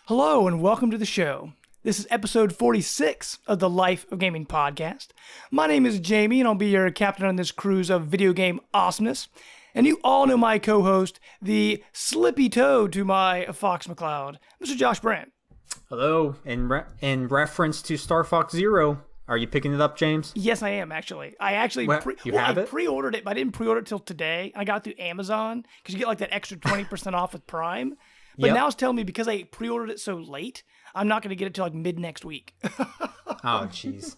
Hello and welcome to the show. This is episode 46 of the Life of Gaming podcast. My name is Jamie and I'll be your captain on this cruise of video game awesomeness. And you all know my co-host, the slippy toad to my Fox McCloud, Mr. Josh Brandt. Hello. In reference to Star Fox Zero, are you picking it up, James? Yes, I am actually. I pre-ordered it, but I didn't pre-order it till today. I got it through Amazon because you get like that extra 20% off with Prime. But now it's telling me because I pre-ordered it so late, I'm not going to get it till like mid next week. Oh, jeez.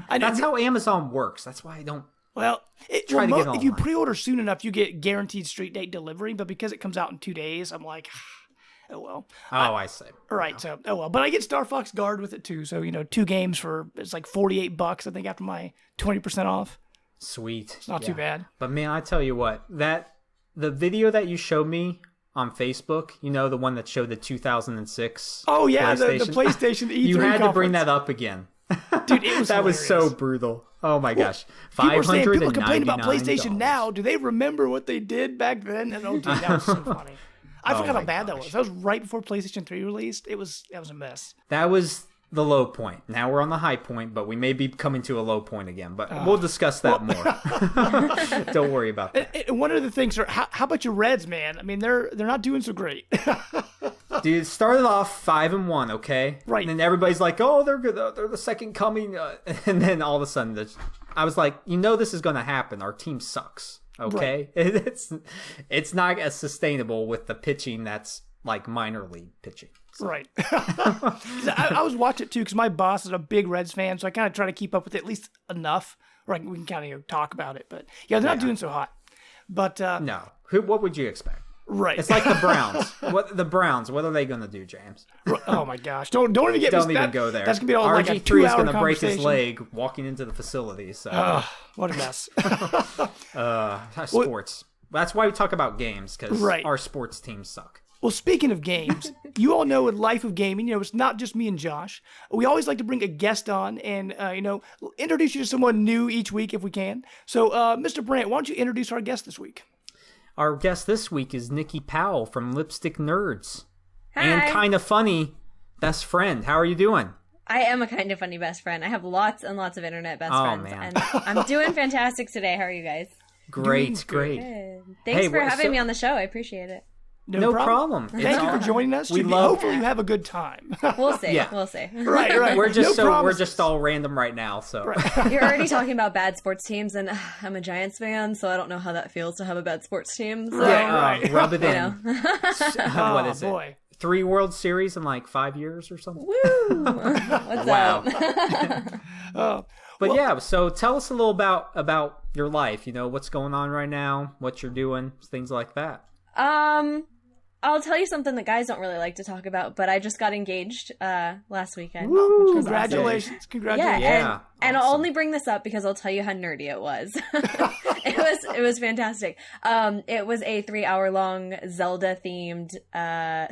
That's how Amazon works. That's why I don't. Well, if you pre-order soon enough, you get guaranteed street date delivery. But because it comes out in 2 days, I'm like, oh well. I see. Right. Wow. So oh well. But I get Star Fox Guard with it too. So 2 games for it's like $48. I think after my 20% off. Sweet. It's not too bad. But man, I tell you what, the video that you showed me on Facebook, the one that showed the 2006. Oh yeah, PlayStation. the PlayStation E3 You had conference. to bring that up again. Dude, it was that hilarious. was so brutal. Oh my gosh. People complain about PlayStation now. Do they remember what they did back then? And dude, that was so funny. I forgot how bad that was. That was right before PlayStation 3 released. That was a mess. That was the low point. Now we're on the high point, but we may be coming to a low point again. But we'll discuss that more. Don't worry about that. And one of the things are how about your Reds, man? I mean, they're not doing so great. Dude, it started off 5-1, okay? Right. And then everybody's like, "Oh, they're good. They're the second coming." And then all of a sudden, I was like, this is going to happen. Our team sucks. Okay, right. It's not as sustainable with the pitching that's like minor league pitching. So. Right. I was watching it too because my boss is a big Reds fan, so I kind of try to keep up with it at least enough, where we can kind of talk about it. But yeah, they're not doing so hot. But no, what would you expect? Right. It's like the Browns. What are they going to do, James? Oh my gosh! Don't even get don't me even go there. That's gonna be all like a 2-hour RG3 is going to break conversation. his leg walking into the facility. So what a mess. Sports. That's why we talk about games because our sports teams suck. Well, speaking of games, you all know in Life of Gaming, it's not just me and Josh. We always like to bring a guest on and, introduce you to someone new each week if we can. So, Mr. Brandt, why don't you introduce our guest this week? Our guest this week is Nikki Powell from Lipstick Nerds. Hi. And Kind of Funny best friend. How are you doing? I am a kind of funny best friend. I have lots and lots of internet best friends. Man. And I'm doing fantastic today. How are you guys? Great. Good. Thanks for having me on the show. I appreciate it. No problem. Thank you for joining us. Hopefully you have a good time. We'll see. Yeah. We'll see. Right. We're just all random right now. So You're already talking about bad sports teams, and I'm a Giants fan, so I don't know how that feels to have a bad sports team. So, rub it in. What is it? 3 World Series in like 5 years or something. Woo! What's up? So tell us a little about your life. What's going on right now, what you're doing, things like that. I'll tell you something that guys don't really like to talk about, but I just got engaged last weekend. Woo, which was congratulations. awesome. Congratulations. Yeah, and I'll only bring this up because I'll tell you how nerdy it was. It was fantastic. It was a 3-hour-long Zelda-themed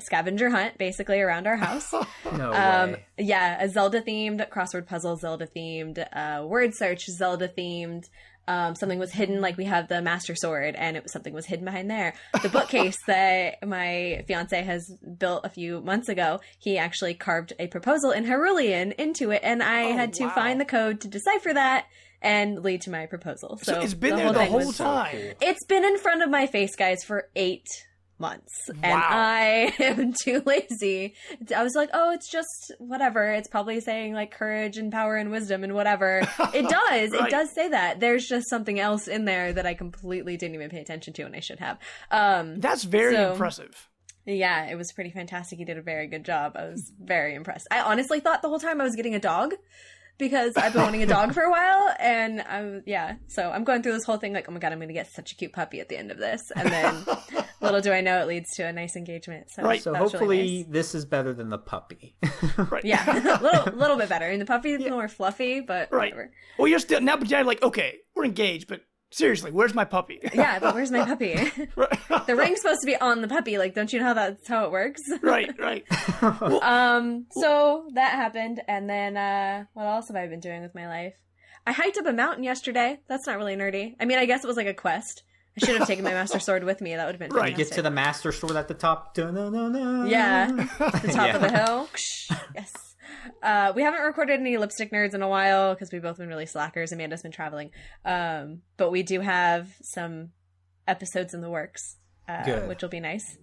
scavenger hunt, basically, around our house. No way. Yeah, a Zelda-themed crossword puzzle, Zelda-themed word search, Zelda-themed. Something was hidden, like we have the Master Sword, and something was hidden behind there. The bookcase that my fiance has built a few months ago, he actually carved a proposal in Hyrulean into it, and I had to find the code to decipher that and lead to my proposal. So it's been there the whole time. So cool. It's been in front of my face, guys, for 8 months. Wow. And I am too lazy. I was like, it's just whatever. It's probably saying like courage and power and wisdom and whatever. It does. Right. It does say that. There's just something else in there that I completely didn't even pay attention to, and I should have. That's very impressive. Yeah, it was pretty fantastic. He did a very good job. I was very impressed. I honestly thought the whole time I was getting a dog, because I've been wanting a dog for a while, and so I'm going through this whole thing like, oh my god, I'm going to get such a cute puppy at the end of this, and then little do I know it leads to a nice engagement. So, so hopefully really nice. This is better than the puppy. Right. Yeah, little bit better. And the puppy is more fluffy, but whatever. Well, you're still now, but you're like, okay, we're engaged, but seriously, where's my puppy? Yeah, but where's my puppy? The ring's supposed to be on the puppy. Like, don't you know that's how it works? Right. So that happened, and then what else have I been doing with my life? I hiked up a mountain yesterday. That's not really nerdy. I mean, I guess it was like a quest, I should have taken my Master Sword with me. That would have been Right. fantastic. Get to the Master Sword at the top. Dun-dun-dun-dun. Yeah, the top of the hill. Yes. We haven't recorded any Lipstick Nerds in a while because we've both been really slackers. Amanda's been traveling. But we do have some episodes in the works, which will be nice.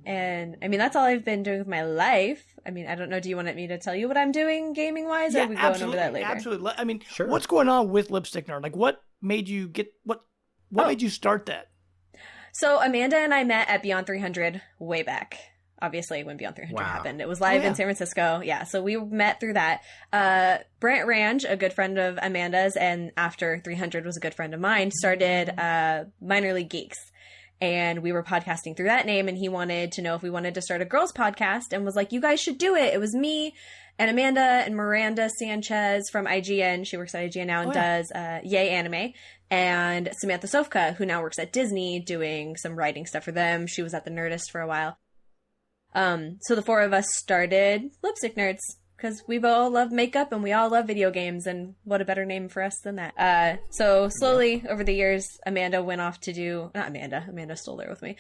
And I mean, that's all I've been doing with my life. I mean, I don't know. Do you want me to tell you what I'm doing gaming wise? Or are we going over that later? Absolutely. I mean, Sure. What's going on with Lipstick Nerd? Like, what made you get what made you start that? So Amanda and I met at Beyond 300 way back. Obviously, when Beyond 300 happened. It was live in San Francisco. Yeah, so we met through that. Brant Range, a good friend of Amanda's, and after 300 was a good friend of mine, started Minor League Geeks. And we were podcasting through that name, and he wanted to know if we wanted to start a girls podcast and was like, you guys should do it. It was me and Amanda and Miranda Sanchez from IGN. She works at IGN now and does Yay Anime. And Samantha Sofka, who now works at Disney doing some writing stuff for them. She was at the Nerdist for a while. So the four of us started Lipstick Nerds because we all love makeup and we all love video games, and what a better name for us than that. So slowly over the years, Amanda went off to do, not Amanda, Amanda's still there with me.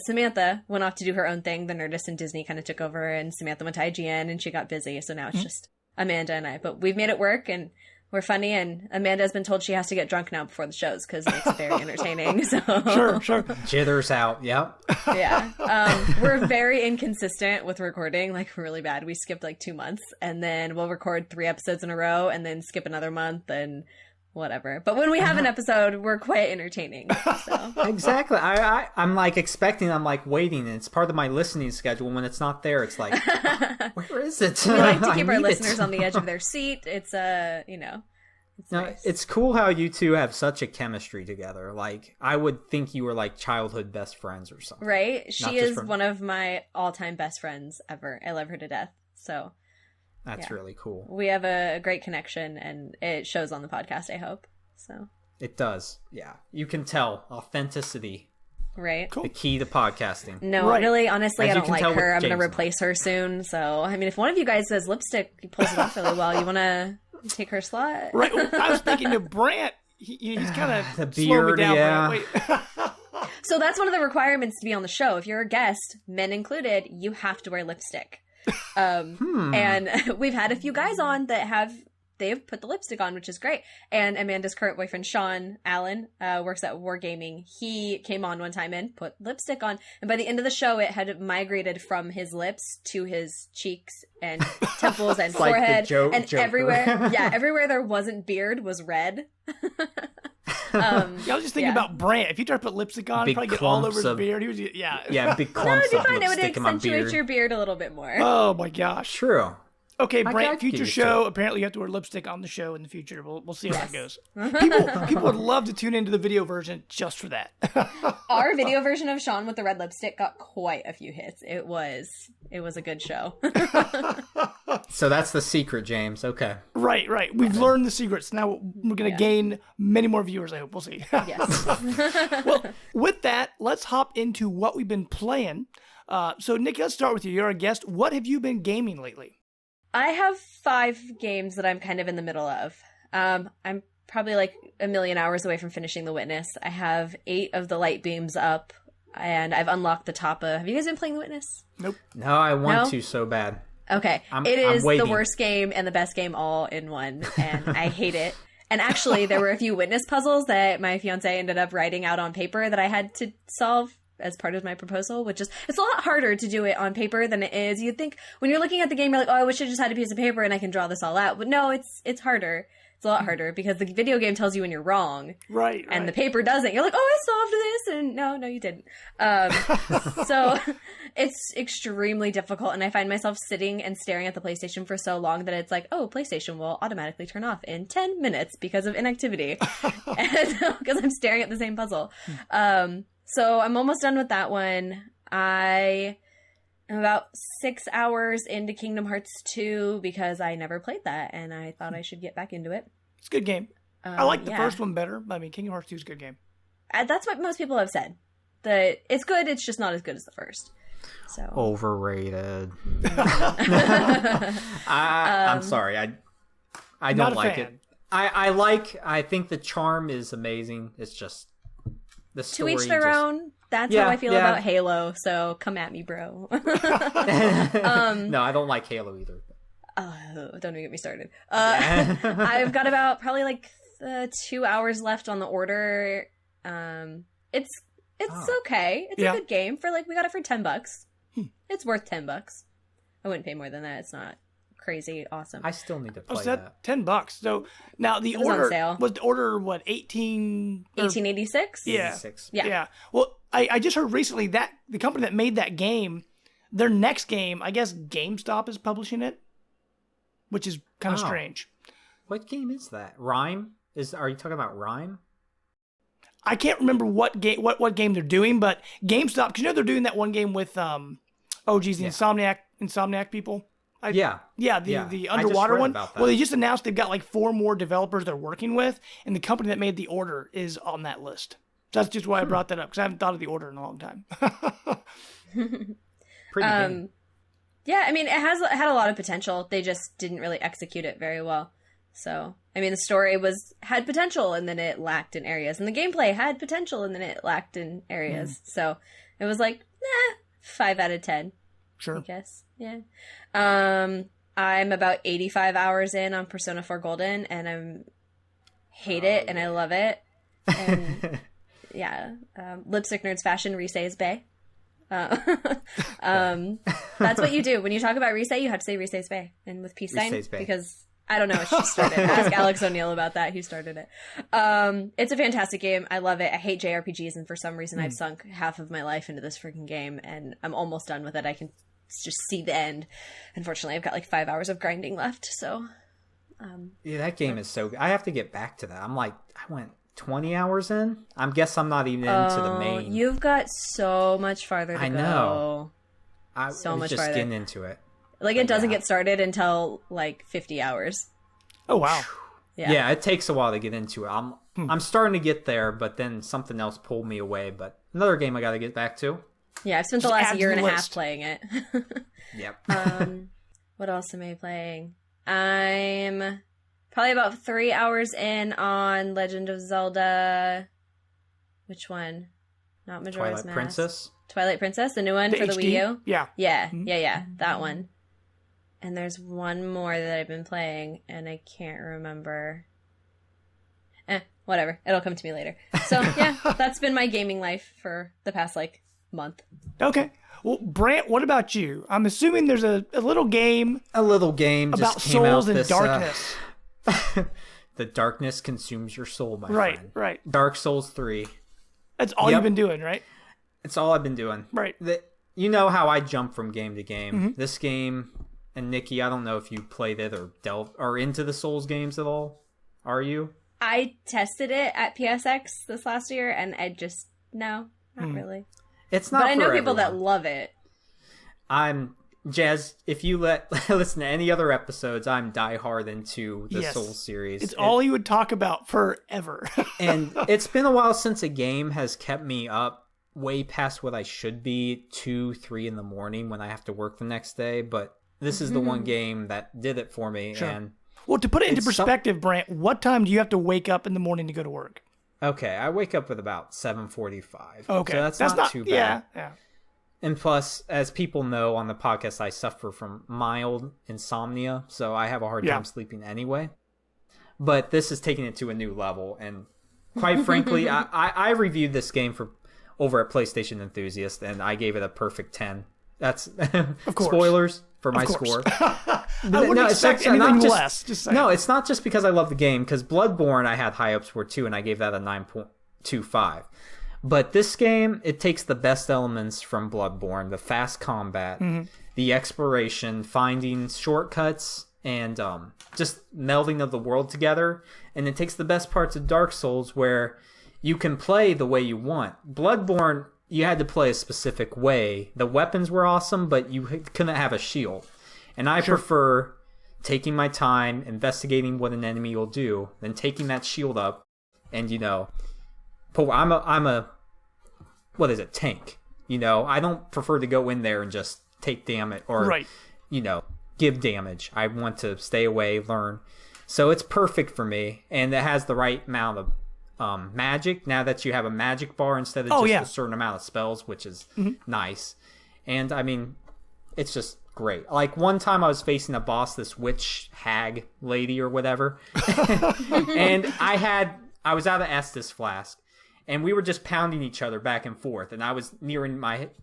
Samantha went off to do her own thing. The Nerdist and Disney kind of took over, and Samantha went to IGN and she got busy. So now it's just Amanda and I, but we've made it work and we're funny, and Amanda has been told she has to get drunk now before the shows because it makes it very entertaining. So Sure. Jitters out. Yep. Yeah. We're very inconsistent with recording, like really bad. We skipped like 2 months, and then we'll record 3 episodes in a row and then skip another month and whatever. But when we have an episode, we're quite entertaining. So. Exactly. I'm like expecting, I'm like waiting, and it's part of my listening schedule. When it's not there, it's like, where is it? We like to keep our listeners on the edge of their seat. It's it's nice. It's cool how you two have such a chemistry together. Like, I would think you were like childhood best friends or something. Right? She is one of my all-time best friends ever. I love her to death. So that's really cool. We have a great connection, and it shows on the podcast, I hope. So it does. Yeah. You can tell authenticity. Right. Cool. The key to podcasting. No, really, honestly, I don't like her. I'm going to James replace her soon. So, I mean, if one of you guys says lipstick pulls it off really well, you want to take her slot? Right. I was thinking to Brant. He's kind the of slowed me down. yeah. Wait. So that's one of the requirements to be on the show. If you're a guest, men included, you have to wear lipstick. And we've had a few guys on that they've put the lipstick on, which is great. And Amanda's current boyfriend, Sean Allen, works at Wargaming. He came on one time and put lipstick on. And by the end of the show, it had migrated from his lips to his cheeks and temples and forehead. Like and Joker. everywhere there wasn't beard was red. I was just thinking about Brant. If you try to put lipstick on, it'd probably get all over his beard. He was, big No, clumps it'd be of fine. It would lipstick in my accentuate beard. your beard a little bit more. Oh my gosh. True. Okay, I Brant, could future give it show. to- Apparently, you have to wear lipstick on the show in the future. We'll see how that goes. People would love to tune into the video version just for that. Our video version of Sean with the red lipstick got quite a few hits. It was a good show. So that's the secret, James. Okay. Right. We've learned the secrets. Now we're going to gain many more viewers, I hope. We'll see. Yes. Well, with that, let's hop into what we've been playing. So, Nikki, let's start with you. You're our guest. What have you been gaming lately? I have 5 games that I'm kind of in the middle of. I'm probably like a million hours away from finishing The Witness. I have 8 of the light beams up, and I've unlocked the top of... Have you guys been playing The Witness? Nope. No, I want to so bad. Okay. I'm the waiting. worst game and the best game all in one, and I hate it. And actually, there were a few Witness puzzles that my fiance ended up writing out on paper that I had to solve as part of my proposal, which is, it's a lot harder to do it on paper than it is. You'd think when you're looking at the game, you're like, oh, I wish I just had a piece of paper and I can draw this all out. But no, it's harder. It's a lot harder because the video game tells you when you're wrong. Right. And the paper doesn't. You're like, oh, I solved this. And no, you didn't. So it's extremely difficult. And I find myself sitting and staring at the PlayStation for so long that it's like, oh, PlayStation will automatically turn off in 10 minutes because of inactivity. Because I'm staring at the same puzzle. So I'm almost done with that one. I am about 6 hours into Kingdom Hearts 2 because I never played that and I thought I should get back into it. It's a good game. I like the first one better. I mean, Kingdom Hearts 2 is a good game. That's what most people have said. That it's good, it's just not as good as the first. So Overrated. I'm sorry. I don't like it. I think the charm is amazing. It's just The To story each their just... own. That's Yeah, how I feel yeah. about Halo, so come at me, bro. No, I don't like Halo either. Don't even get me started. I've got about probably like 2 hours left on the order. It's okay. It's a good game for like, we got it for $10. It's worth $10. I wouldn't pay more than that. It's not crazy awesome. I still need to play So that. $10. So now the It was on order sale. was the order what 1886? Yeah. 86. Yeah. Well, I just heard recently that the company that made that game, their next game, I guess GameStop is publishing it, which is kind of strange. What game is that? Rhyme? Are you talking about Rhyme? I can't remember what game they're doing, but GameStop, because they're doing that one game with the Insomniac people. The underwater one. Well, they just announced they've got like 4 more developers they're working with, and the company that made the order is on that list. So that's just why I brought that up, because I haven't thought of the order in a long time. Pretty good. Yeah, I mean, it had a lot of potential. They just didn't really execute it very well. So, I mean, the story had potential, and then it lacked in areas. And the gameplay had potential, and then it lacked in areas. So, it was like, 5 out of 10. Sure. I guess. Yeah. I'm about 85 hours in on Persona 4 Golden, and I hate it, and I love it. And, Lipstick Nerds Fashion, Rise's Bay. That's what you do. When you talk about Rise, you have to say Rise's Bay, and with peace sign, because I don't know if she started it. Ask Alex O'Neill about that. He started it. It's a fantastic game. I love it. I hate JRPGs, and for some reason I've sunk half of my life into this freaking game, and I'm almost done with it. I can just see the end. Unfortunately, I've got like 5 hours of grinding left, so... that game is so good. I have to get back to that. I went 20 hours in? I guess I'm not even into the main. You've got so much farther to go. I know. I was much just farther. getting into it. Like, it doesn't get started until, like, 50 hours. Oh, wow. Yeah, it takes a while to get into it. I'm starting to get there, but then something else pulled me away. But another game I got to get back to. Yeah, I've spent the last year and a half playing it. Yep. What else am I playing? I'm probably about 3 hours in on Legend of Zelda. Which one? Not Majora's Mask. Twilight Princess? Twilight Princess, the new one for the Wii U? Yeah. Yeah, that one. And there's one more that I've been playing, and I can't remember. Whatever. It'll come to me later. So, yeah, that's been my gaming life for the past, month. Okay. Well, Brant, what about you? I'm assuming there's a little game. A little game about just came souls out and darkness. The darkness consumes your soul, my friend. Right. Dark Souls 3. That's all you've been doing, right? It's all I've been doing. Right. You know how I jump from game to game. This game, and Nikki, I don't know if you played it or into the Souls games at all. Are you? I tested it at PSX this last year, and no, not really. It's not. But I know for people everyone. that love it. I'm Jazz. If you listen to any other episodes, I'm diehard into the Souls series. It's all you would talk about forever. And it's been a while since a game has kept me up way past what I should be 2-3 in the morning when I have to work the next day. But this is the one game that did it for me. Sure. And well, to put it into perspective, Brant, what time do you have to wake up in the morning to go to work? Okay, I wake up at about 7:45. Okay, so that's not too bad. Yeah. And plus, as people know on the podcast, I suffer from mild insomnia, so I have a hard time sleeping anyway. But this is taking it to a new level, and quite frankly, I reviewed this game over at PlayStation Enthusiast, and I gave it a perfect 10. That's of course. Spoilers for my score. I wouldn't expect anything less. Just saying. No, it's not just because I love the game, because Bloodborne I had high hopes for too, and I gave that a 9.25. But this game, it takes the best elements from Bloodborne, the fast combat, the exploration, finding shortcuts, and just melding of the world together. And it takes the best parts of Dark Souls where you can play the way you want. Bloodborne, you had to play a specific way. The weapons were awesome, but you couldn't have a shield. And I prefer taking my time, investigating what an enemy will do, then taking that shield up, and I'm a what is it, tank. I don't prefer to go in there and just take damage or give damage. I want to stay away, learn. So it's perfect for me, and it has the right amount magic now that you have a magic bar instead of just a certain amount of spells, which is nice. And I mean, it's just great. Like one time I was facing a boss, this witch hag lady or whatever, and I was out of Estus flask, and we were just pounding each other back and forth, and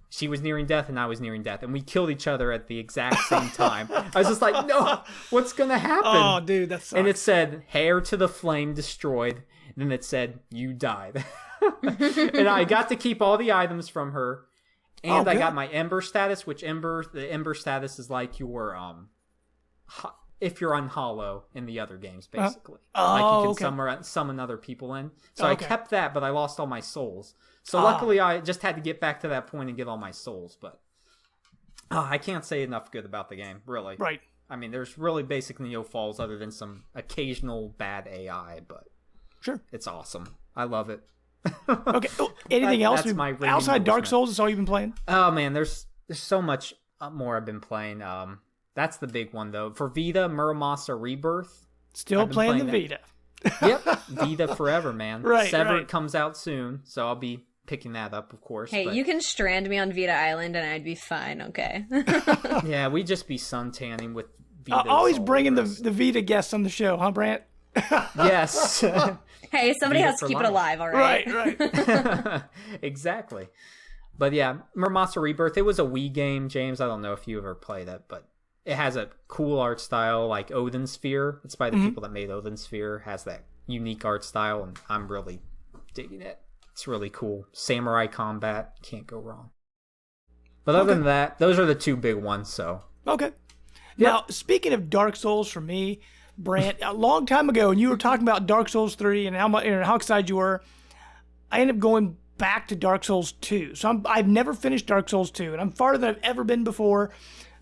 she was nearing death and I was nearing death, and we killed each other at the exact same time. I was just like, no, what's gonna happen? Oh, dude, that sucks. And it said, hair to the flame destroyed, and then it said, you died. And I got to keep all the items from her. And I got my Ember status, which the Ember status is like your, if you're on Hollow in the other games, basically. Like you can summon other people in. So I kept that, but I lost all my souls. So luckily I just had to get back to that point and get all my souls. But I can't say enough good about the game, really. Right. I mean, there's really basically no faults other than some occasional bad AI, but sure, it's awesome. I love it. Okay. Anything else? Outside Dark Souls, is all you've been playing? Oh man, there's so much more I've been playing. That's the big one though. For Vita, Muramasa Rebirth. Still playing the Vita. Yep, Vita forever, man. Right. Severed comes out soon, so I'll be picking that up, of course. Hey, you can strand me on Vita Island and I'd be fine. Okay. Yeah, we'd just be sun tanning with Vita. Always bringing the Vita guests on the show, huh, Brant? Yes. Hey, somebody has to keep it alive, all right? Right. Exactly. But yeah, Muramasa Rebirth, it was a Wii game, James. I don't know if you ever played it, but it has a cool art style like Odin Sphere. It's by the people that made Odin Sphere. Has that unique art style, and I'm really digging it. It's really cool. Samurai combat, can't go wrong. But other than that, those are the two big ones, so. Okay. Now, speaking of Dark Souls for me, Brant, a long time ago, when you were talking about Dark Souls 3 and how excited you were, I ended up going back to Dark Souls 2. So I've never finished Dark Souls 2, and I'm farther than I've ever been before.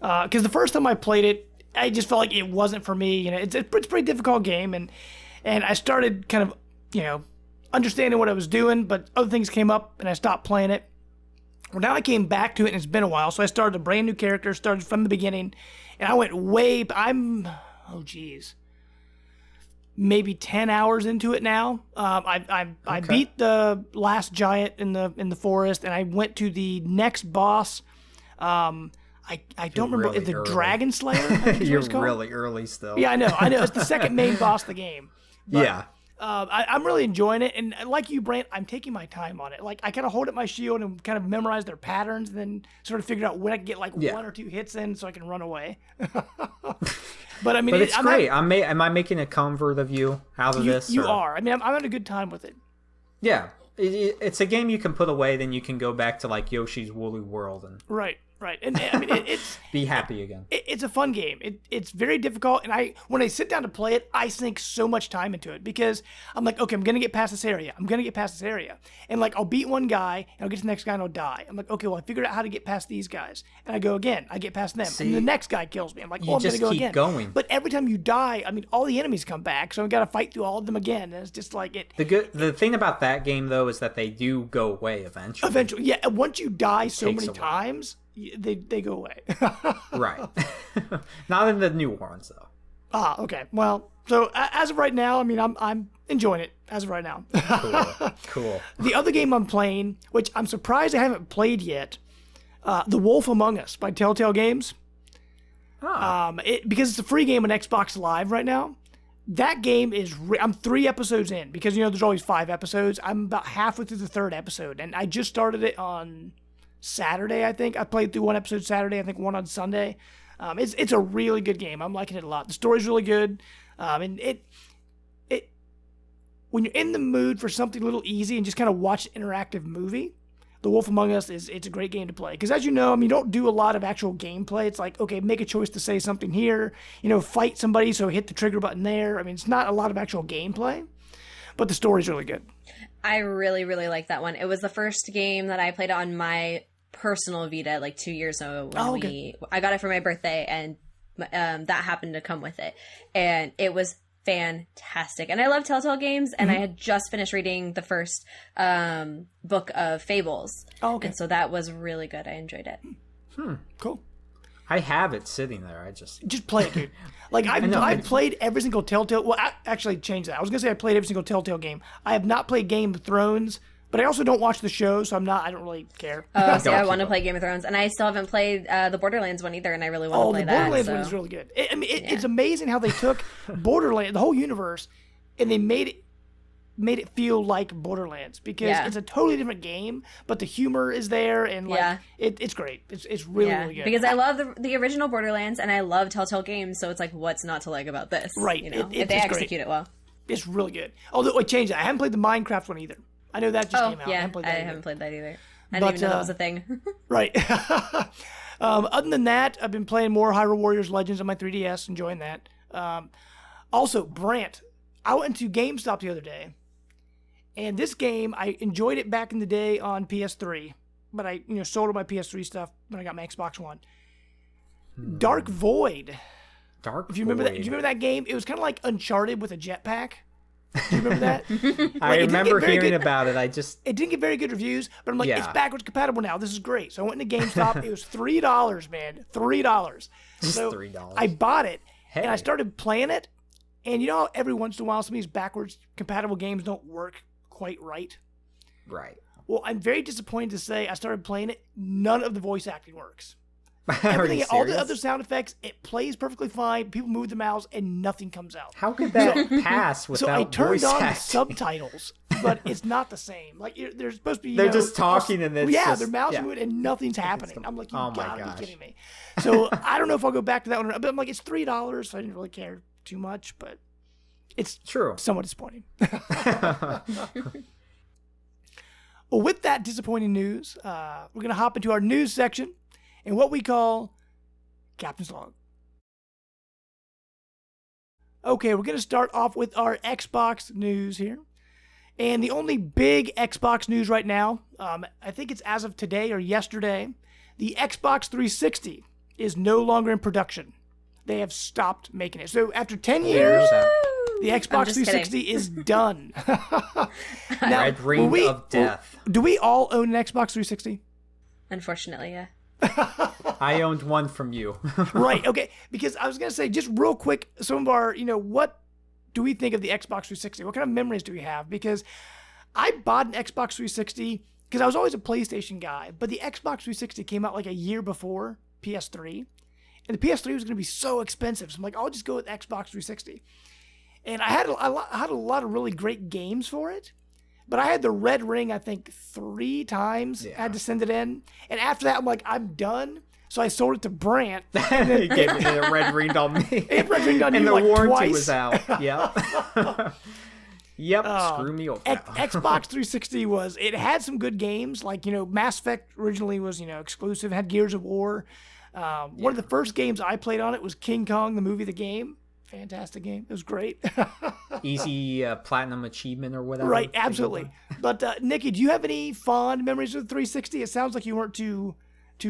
Because the first time I played it, I just felt like it wasn't for me. You know, it's a pretty difficult game, and I started kind of, understanding what I was doing, but other things came up, and I stopped playing it. Well, now I came back to it, and it's been a while, so I started a brand new character, started from the beginning, and I went maybe 10 hours into it now. I beat the last giant in the forest, and I went to the next boss. I don't remember, really the early. Dragon Slayer. You're really early still. Yeah, I know. It's the second main boss of the game. But, yeah. I'm really enjoying it, and like you, Brant, I'm taking my time on it. Like, I kind of hold up my shield and kind of memorize their patterns, and then sort of figure out when I can get one or two hits in so I can run away. But I mean, it's great. Am I making a convert of you out of this? You are. I mean, I'm having a good time with it. Yeah, it's a game you can put away, then you can go back to like Yoshi's Woolly World and right. And I mean, it's be happy again. It's a fun game. It's very difficult, and when I sit down to play it, I sink so much time into it because I'm like, okay, I'm gonna get past this area. And like, I'll beat one guy, and I'll get to the next guy, and I'll die. I'm like, okay, well, I figured out how to get past these guys, and I go again. I get past them, and the next guy kills me. I'm like, I'm gonna go again. Going. But every time you die, I mean, all the enemies come back, so I got to fight through all of them again, and it's just like it. The thing about that game though is that they do go away eventually. Eventually, yeah. Once you die so many times, they go away. Right. Not in the new ones though. Okay. Well, so as of right now, I mean, I'm enjoying it as of right now. Cool. The other game I'm playing, which I'm surprised I haven't played yet, The Wolf Among Us by Telltale Games. Because it's a free game on Xbox Live right now. That game is, I'm 3 episodes in because, there's always 5 episodes. I'm about halfway through the 3rd episode, and I just started it on Saturday, I think. I played through 1 episode Saturday, I think 1 on Sunday. It's a really good game. I'm liking it a lot. The story's really good. And it when you're in the mood for something a little easy and just kind of watch an interactive movie, The Wolf Among Us it's a great game to play. Because as you know, I mean, you don't do a lot of actual gameplay. It's like, okay, make a choice to say something here, fight somebody, so hit the trigger button there. I mean, it's not a lot of actual gameplay, but the story's really good. I really, really like that one. It was the first game that I played on my personal Vita like 2 years ago. I got it for my birthday, and that happened to come with it. And it was fantastic. And I love Telltale Games, and I had just finished reading the first book of Fables. And so that was really good. I enjoyed it. Cool. I have it sitting there. I just play it, dude. Like I've played every single Telltale. Well, I actually changed that. I was gonna say I played every single Telltale game. I have not played Game of Thrones, but I also don't watch the show, so I don't really care. Oh, see, I want to play Game of Thrones, and I still haven't played the Borderlands one either, and I really want to play that. Oh, the Borderlands one is really good. It's amazing how they took Borderlands, the whole universe, and they made it feel like Borderlands, because it's a totally different game, but the humor is there, and it's great. It's really, really good. Because I love the original Borderlands, and I love Telltale games, so it's like, what's not to like about this? Right. You know, if they execute it well. It's really good. Although, I changed it. I haven't played the Minecraft one either. I know that just came out. Yeah, I haven't played that either. I didn't even know that was a thing. Right. Other than that, I've been playing more Hyrule Warriors Legends on my 3DS, enjoying that. Also, Brant, I went to GameStop the other day, and this game, I enjoyed it back in the day on PS3, but I sold all my PS3 stuff when I got my Xbox One. Dark Void. If you remember that, do you remember that game? It was kind of like Uncharted with a jetpack. Do you remember that? I remember hearing about it. It didn't get very good reviews, but I'm like, it's backwards compatible now. This is great. So I went into GameStop. It was $3, man. $3. So $3. I bought it, and I started playing it. And you know how every once in a while some of these backwards compatible games don't work quite right? Right. Well, I'm very disappointed to say I started playing it. None of the voice acting works. Everything, all the other sound effects, it plays perfectly fine. People move the mouse, and nothing comes out. How could that pass without So I turned on acting? the subtitles, but it's not the same. Like they're supposed to be. They're just talking, and it's their mouths moving, and nothing's happening. I'm like, you gotta be kidding me. So I don't know if I'll go back to that one, but I'm like, it's $3, so I didn't really care too much, but it's true. Somewhat disappointing. Well, with that disappointing news, we're gonna hop into our news section. And what we call Captain's Log. Okay, we're going to start off with our Xbox news here. And the only big Xbox news right now, I think it's as of today or yesterday, the Xbox 360 is no longer in production. They have stopped making it. So after 10 years, the Xbox 360 is done. Now, Red ring of death. Do we all own an Xbox 360? Unfortunately, yeah. I owned one from you. Right, okay. Because I was going to say, just real quick, some of our, what do we think of the Xbox 360? What kind of memories do we have? Because I bought an Xbox 360 because I was always a PlayStation guy, but the Xbox 360 came out like a year before PS3, and the PS3 was going to be so expensive. So I'm like, I'll just go with Xbox 360. And I had a lot of really great games for it. But I had the red ring, I think, 3 times. I had to send it in. And after that, I'm like, I'm done. So I sold it to Brant. And it gave me a red ring on me. It red ringed on you and the like warranty twice. was out. Yep. Yep. Screw me over. Xbox 360 it had some good games. Like, Mass Effect originally was, exclusive. Had Gears of War. One of the first games I played on it was King Kong, the movie, the game. Fantastic game. It was great. Easy platinum achievement or whatever. Right, absolutely. But Nikki, do you have any fond memories of the 360? It sounds like you weren't too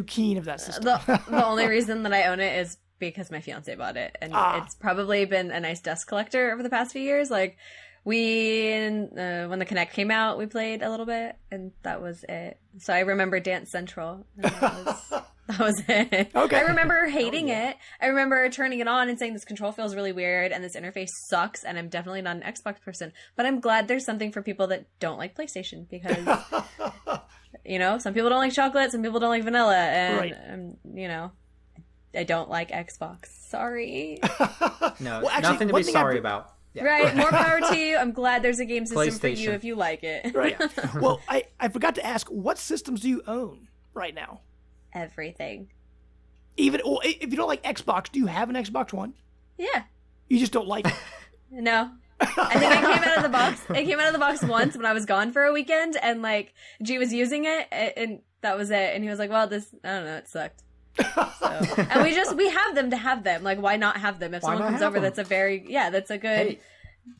keen of that system. The only reason that I own it is because my fiance bought it, and it's probably been a nice dust collector over the past few years. Like when the Kinect came out, we played a little bit, and that was it. So I remember Dance Central. And that was it. Okay. I remember hating it. I remember turning it on and saying this control feels really weird and this interface sucks, and I'm definitely not an Xbox person. But I'm glad there's something for people that don't like PlayStation, because some people don't like chocolate, some people don't like vanilla, and I don't like Xbox. Sorry. No, well, actually, nothing to be sorry about. Yeah. Right, more power to you. I'm glad there's a game system for you if you like it. Right. Well, I forgot to ask, what systems do you own right now? Everything. Even if you don't like Xbox, do you have an Xbox One? Yeah. You just don't like it? No. I think I came out of the box. It came out of the box once when I was gone for a weekend, and G was using it, and that was it. And he was like, "Well, I don't know, it sucked." So, and we have them to have them. Like, why not have them? If someone comes over, that's a good. Hey.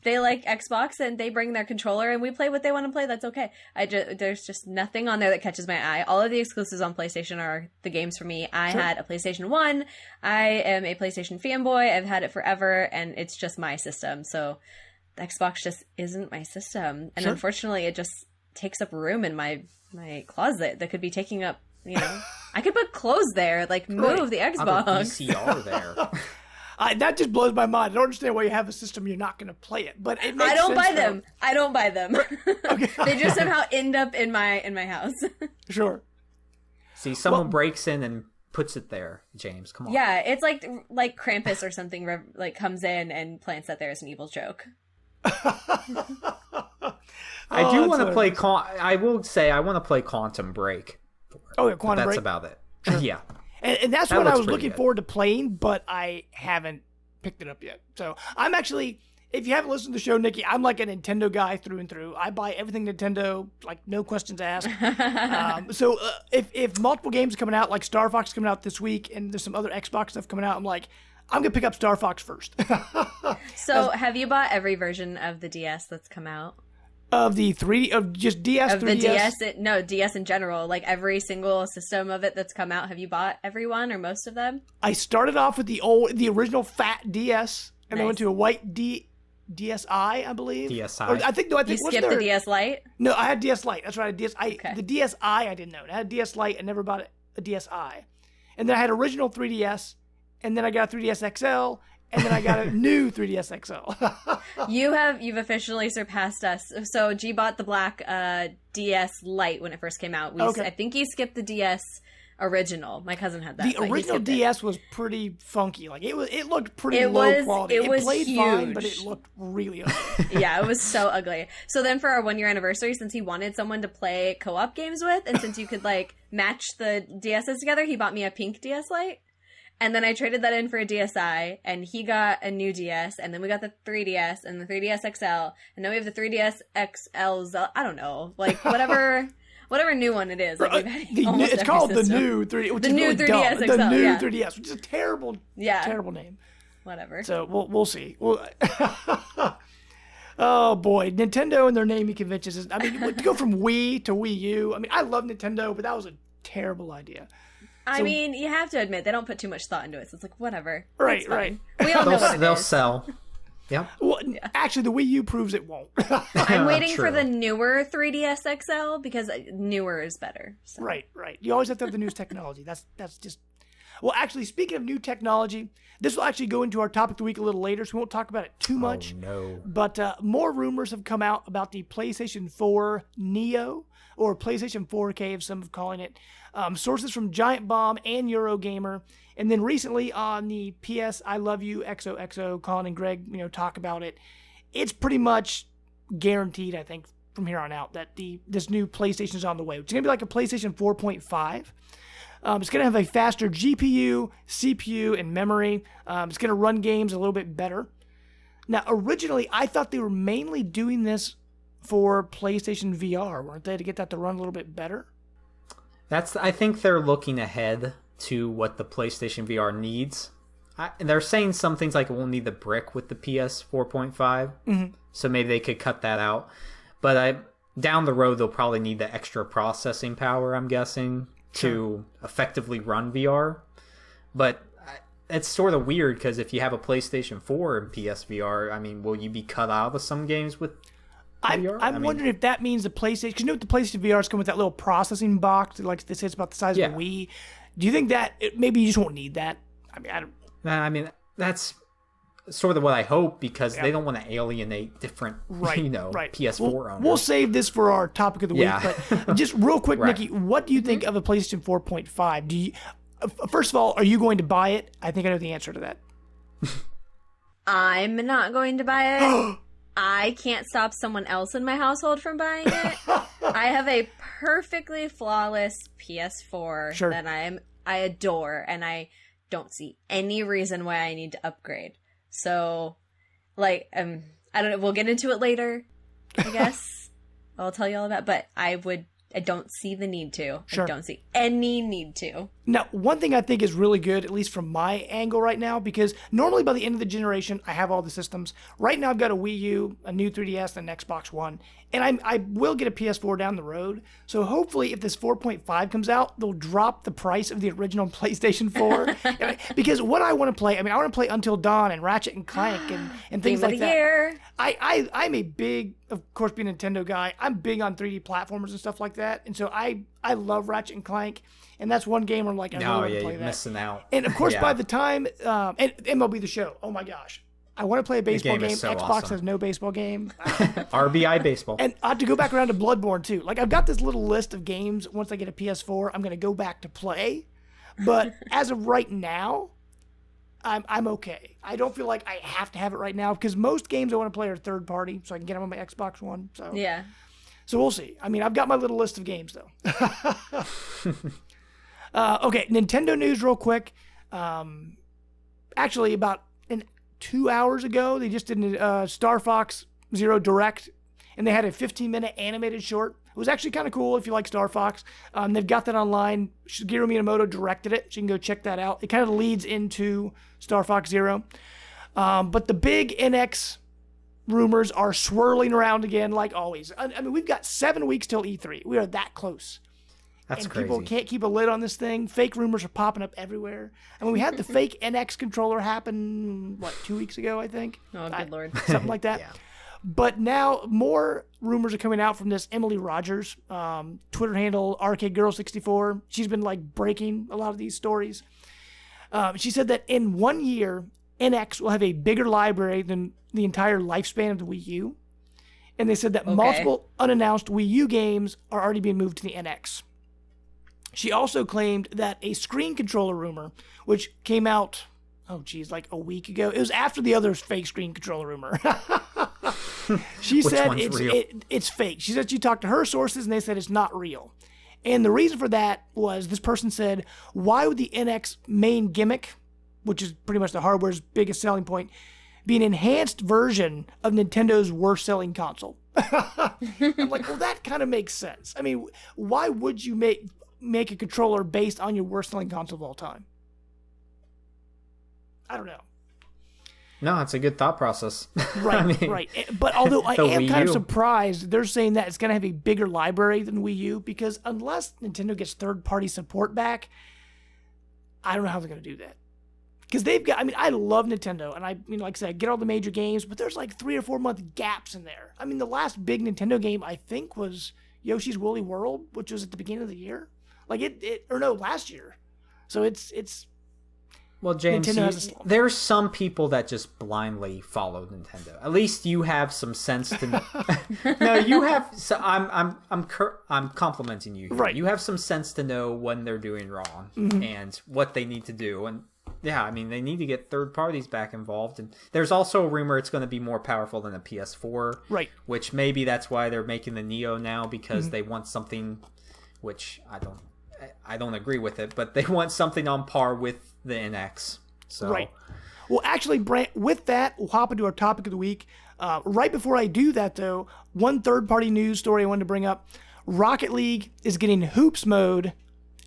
They like Xbox and they bring their controller and we play what they want to play. That's okay. There's just nothing on there that catches my eye. All of the exclusives on PlayStation are the games for me. I had a PlayStation 1. I am a PlayStation fanboy. I've had it forever, and it's just my system. So the Xbox just isn't my system. And unfortunately, it just takes up room in my closet that could be taking up, I could put clothes there, like move the I'll go Xbox. VCR there. That just blows my mind. I don't understand why you have a system you're not going to play it, but it makes I don't sense buy them. I don't buy them. Okay. They just somehow end up in my house. Sure. See, someone breaks in and puts it there, James. Come on. Yeah, it's like Krampus or something like comes in and plants that there as an evil joke. I do want to play. I will say I want to play Quantum Break. Oh, yeah, Quantum Break. That's about it. Yeah. And that's what I was looking forward to playing, but I haven't picked it up yet. So I'm actually, if you haven't listened to the show, Nikki, I'm like a Nintendo guy through and through. I buy everything Nintendo, like no questions asked. So if multiple games coming out, like Star Fox coming out this week, and there's some other Xbox stuff coming out, I'm like, I'm going to pick up Star Fox first. So have you bought every version of the DS that's come out? Of the of just DS, of 3DS? The DS, DS in general, like every single system of it that's come out. Have you bought every one or most of them? I started off with the original fat DS, and I went to a white DSi, I believe. DSi. Or I think you skipped the DS Lite. No, I had DS Lite. That's right. Okay. The DSi I didn't know. I had a DS Lite. I never bought a DSi, and then I had original 3DS, and then I got a 3DS XL. And then I got a new 3DS XL. You've officially surpassed us. So G bought the black DS Lite when it first came out. I think you skipped the DS original. My cousin had that. The original DS was pretty funky. Like it looked pretty low quality. It played huge. fine, but it looked really ugly. Yeah, it was so ugly. So then for our 1 year anniversary, since he wanted someone to play co-op games with, and since you could like match the DSs together, he bought me a pink DS Lite. And then I traded that in for a DSi, and he got a new DS, and then we got the 3DS and the 3DS XL, and now we have the 3DS XL. I don't know, like whatever new one it is. Like we've had it's called system. The new 3DS. Which the is new really 3DS dumb. XL. The new yeah. 3DS, which is a terrible name. Whatever. So we'll see. Oh boy, Nintendo and their naming conventions. To go from Wii to Wii U. I mean, I love Nintendo, but that was a terrible idea. I mean, you have to admit, they don't put too much thought into it, so it's like, whatever. Right. We all know what they'll sell. Yeah. Well, actually, the Wii U proves it won't. I'm waiting for the newer 3DS XL, because newer is better. So. Right. You always have to have the newest technology. That's just... Well, actually, speaking of new technology, this will actually go into our topic of the week a little later, so we won't talk about it too much. Oh, no. But more rumors have come out about the PlayStation 4 Neo, or PlayStation 4K, as some of calling it. Sources from Giant Bomb and Eurogamer. And then recently on the PS I Love You XOXO, Colin and Greg, talk about it. It's pretty much guaranteed, I think, from here on out, that this new PlayStation is on the way. It's going to be like a PlayStation 4.5. It's going to have a faster GPU, CPU, and memory. It's going to run games a little bit better. Now, originally, I thought they were mainly doing this for PlayStation VR, weren't they, to get that to run a little bit better? I think they're looking ahead to what the PlayStation VR needs. They're saying some things like it won't need the brick with the PS 4.5, so maybe they could cut that out. But down the road, they'll probably need the extra processing power, I'm guessing, to effectively run VR. But it's sort of weird, because if you have a PlayStation 4 and PSVR, I mean, will you be cut out of some games with VR? I'm wondering if that means the PlayStation... Because the PlayStation VR is coming with that little processing box. Like they say, it's about the size of a Wii. Do you think that maybe you just won't need that? I mean, that's sort of what I hope, because they don't want to alienate different, PS4 owners. We'll save this for our topic of the week. But just real quick, Nikki, what do you think of a PlayStation 4.5? First of all, are you going to buy it? I think I know the answer to that. I'm not going to buy it. I can't stop someone else in my household from buying it. I have a perfectly flawless PS4 that I adore, and I don't see any reason why I need to upgrade. So, I don't know. We'll get into it later, I guess. I'll tell you all about it, but I don't see the need to. I don't see any need to. Now, one thing I think is really good, at least from my angle right now, because normally by the end of the generation, I have all the systems. Right now, I've got a Wii U, a new 3DS, and an Xbox One, and I will get a PS4 down the road. So hopefully, if this 4.5 comes out, they'll drop the price of the original PlayStation 4. Because what I want to play, I want to play Until Dawn and Ratchet and Clank and things like that. Year. I'm a big of course, being a Nintendo guy, I'm big on 3D platformers and stuff like that. And so I love Ratchet and Clank. And that's one game where I'm like, I really want to play you're that. missing out. And of course, by the time, and MLB The Show, oh my gosh. I want to play a baseball game. So Xbox awesome. has no baseball game. RBI baseball. And I have to go back around to Bloodborne too. Like I've got this little list of games. Once I get a PS4, I'm going to go back to play. But as of right now, I'm okay. I don't feel like I have to have it right now because most games I want to play are third party, so I can get them on my Xbox One. So Yeah. So we'll see. I mean, I've got my little list of games though. Okay, Nintendo news real quick. Actually, about 2 hours ago, they just did a Star Fox Zero Direct, and they had a 15-minute animated short. It was actually kind of cool if you like Star Fox. They've got that online. Shigeru Miyamoto directed it, so you can go check that out. It kind of leads into Star Fox Zero. But the big NX rumors are swirling around again, like always. I mean, we've got 7 weeks till E3. We are that close. That's and crazy. People can't keep a lid on this thing. Fake rumors are popping up everywhere. I mean, we had the fake NX controller happen, 2 weeks ago, I think? Oh, good Lord. Something like that. Yeah. But now more rumors are coming out from this Emily Rogers, Twitter handle ArcadeGirl64. She's been breaking a lot of these stories. She said that in 1 year, NX will have a bigger library than the entire lifespan of the Wii U. And they said that multiple unannounced Wii U games are already being moved to the NX. She also claimed that a screen controller rumor, which came out, a week ago. It was after the other fake screen controller rumor. She said it's fake. She said she talked to her sources and they said it's not real. And the reason for that was this person said, why would the NX main gimmick, which is pretty much the hardware's biggest selling point, be an enhanced version of Nintendo's worst selling console? I'm like, well, that kind of makes sense. I mean, why would you make a controller based on your worst selling console of all time? I don't know. No, it's a good thought process. Right, right. But although I am kind of surprised they're saying that it's going to have a bigger library than Wii U, because unless Nintendo gets third-party support back, I don't know how they're going to do that. Because they've got, I love Nintendo, and like I said, I get all the major games, but there's 3 or 4 month gaps in there. I mean, the last big Nintendo game, I think, was Yoshi's Woolly World, which was at the beginning of the year. Last year. So it's well, James, there's some people that just blindly follow Nintendo. At least you have some sense to know. No, you have. So I'm complimenting you here. Right. You have some sense to know when they're doing wrong and what they need to do. And yeah, they need to get third parties back involved. And there's also a rumor it's going to be more powerful than a PS4. Right. Which maybe that's why they're making the Neo now, because they want something, which I don't agree with it, but they want something on par with the NX. So. Right. Well, actually, Brant, with that, we'll hop into our topic of the week. Right before I do that, though, one third-party news story I wanted to bring up. Rocket League is getting Hoops mode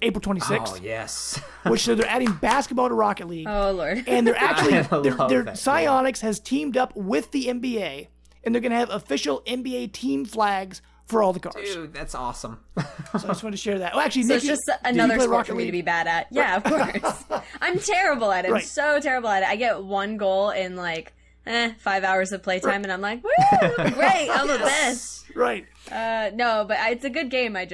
April 26th. Oh, yes. So they're adding basketball to Rocket League. Oh, Lord. And they're actually, Psyonix has teamed up with the NBA, and they're going to have official NBA team flags for all the cars. Dude, that's awesome. So I just wanted to share that. Well, actually, so Nikki, it's just another sport for me to be bad at. Yeah, of course. I'm terrible at it. I'm so terrible at it. I get one goal in 5 hours of playtime, and I'm like, woo, great, I'm the best. Right. No, but it's a good game. I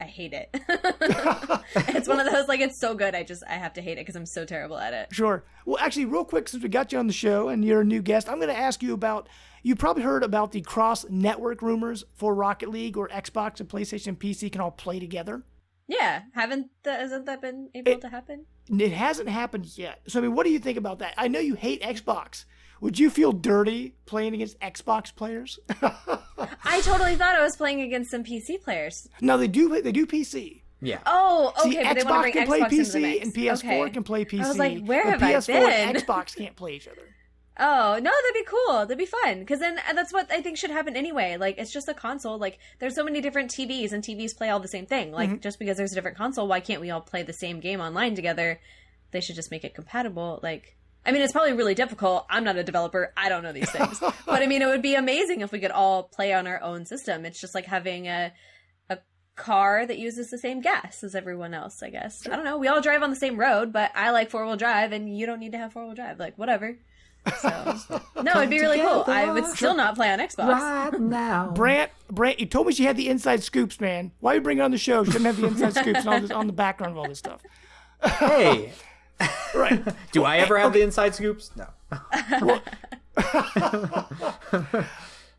hate it. It's one of those, it's so good, I have to hate it because I'm so terrible at it. Sure. Well, actually, real quick, since we got you on the show and you're a new guest, I'm going to ask you about, you probably heard about the cross-network rumors for Rocket League, or Xbox and PlayStation and PC can all play together. Yeah. Hasn't that been able to happen? It hasn't happened yet. So, what do you think about that? I know you hate Xbox. Would you feel dirty playing against Xbox players? I totally thought I was playing against some PC players. No, they do PC. Yeah. Oh, okay. See, but Xbox they want to bring can play Xbox into the PC mix. and PS4 can play PC. I was like, where have PS4 I been? and Xbox can't play each other. Oh, no, that'd be cool. That'd be fun. Because then that's what I think should happen anyway. It's just a console. There's so many different TVs, and TVs play all the same thing. Just because there's a different console, why can't we all play the same game online together? They should just make it compatible. It's probably really difficult. I'm not a developer. I don't know these things. But, it would be amazing if we could all play on our own system. It's just like having a car that uses the same gas as everyone else, I guess. I don't know. We all drive on the same road, but I like 4-wheel drive, and you don't need to have 4-wheel drive. Like, whatever. So, no, it'd be really cool. I would still not play on Xbox. Right now. Brant, you told me she had the inside scoops, man. Why are you bringing her on the show? She didn't have the inside scoops and all this on the background of all this stuff. Hey. Right. Do I ever have the inside scoops? No.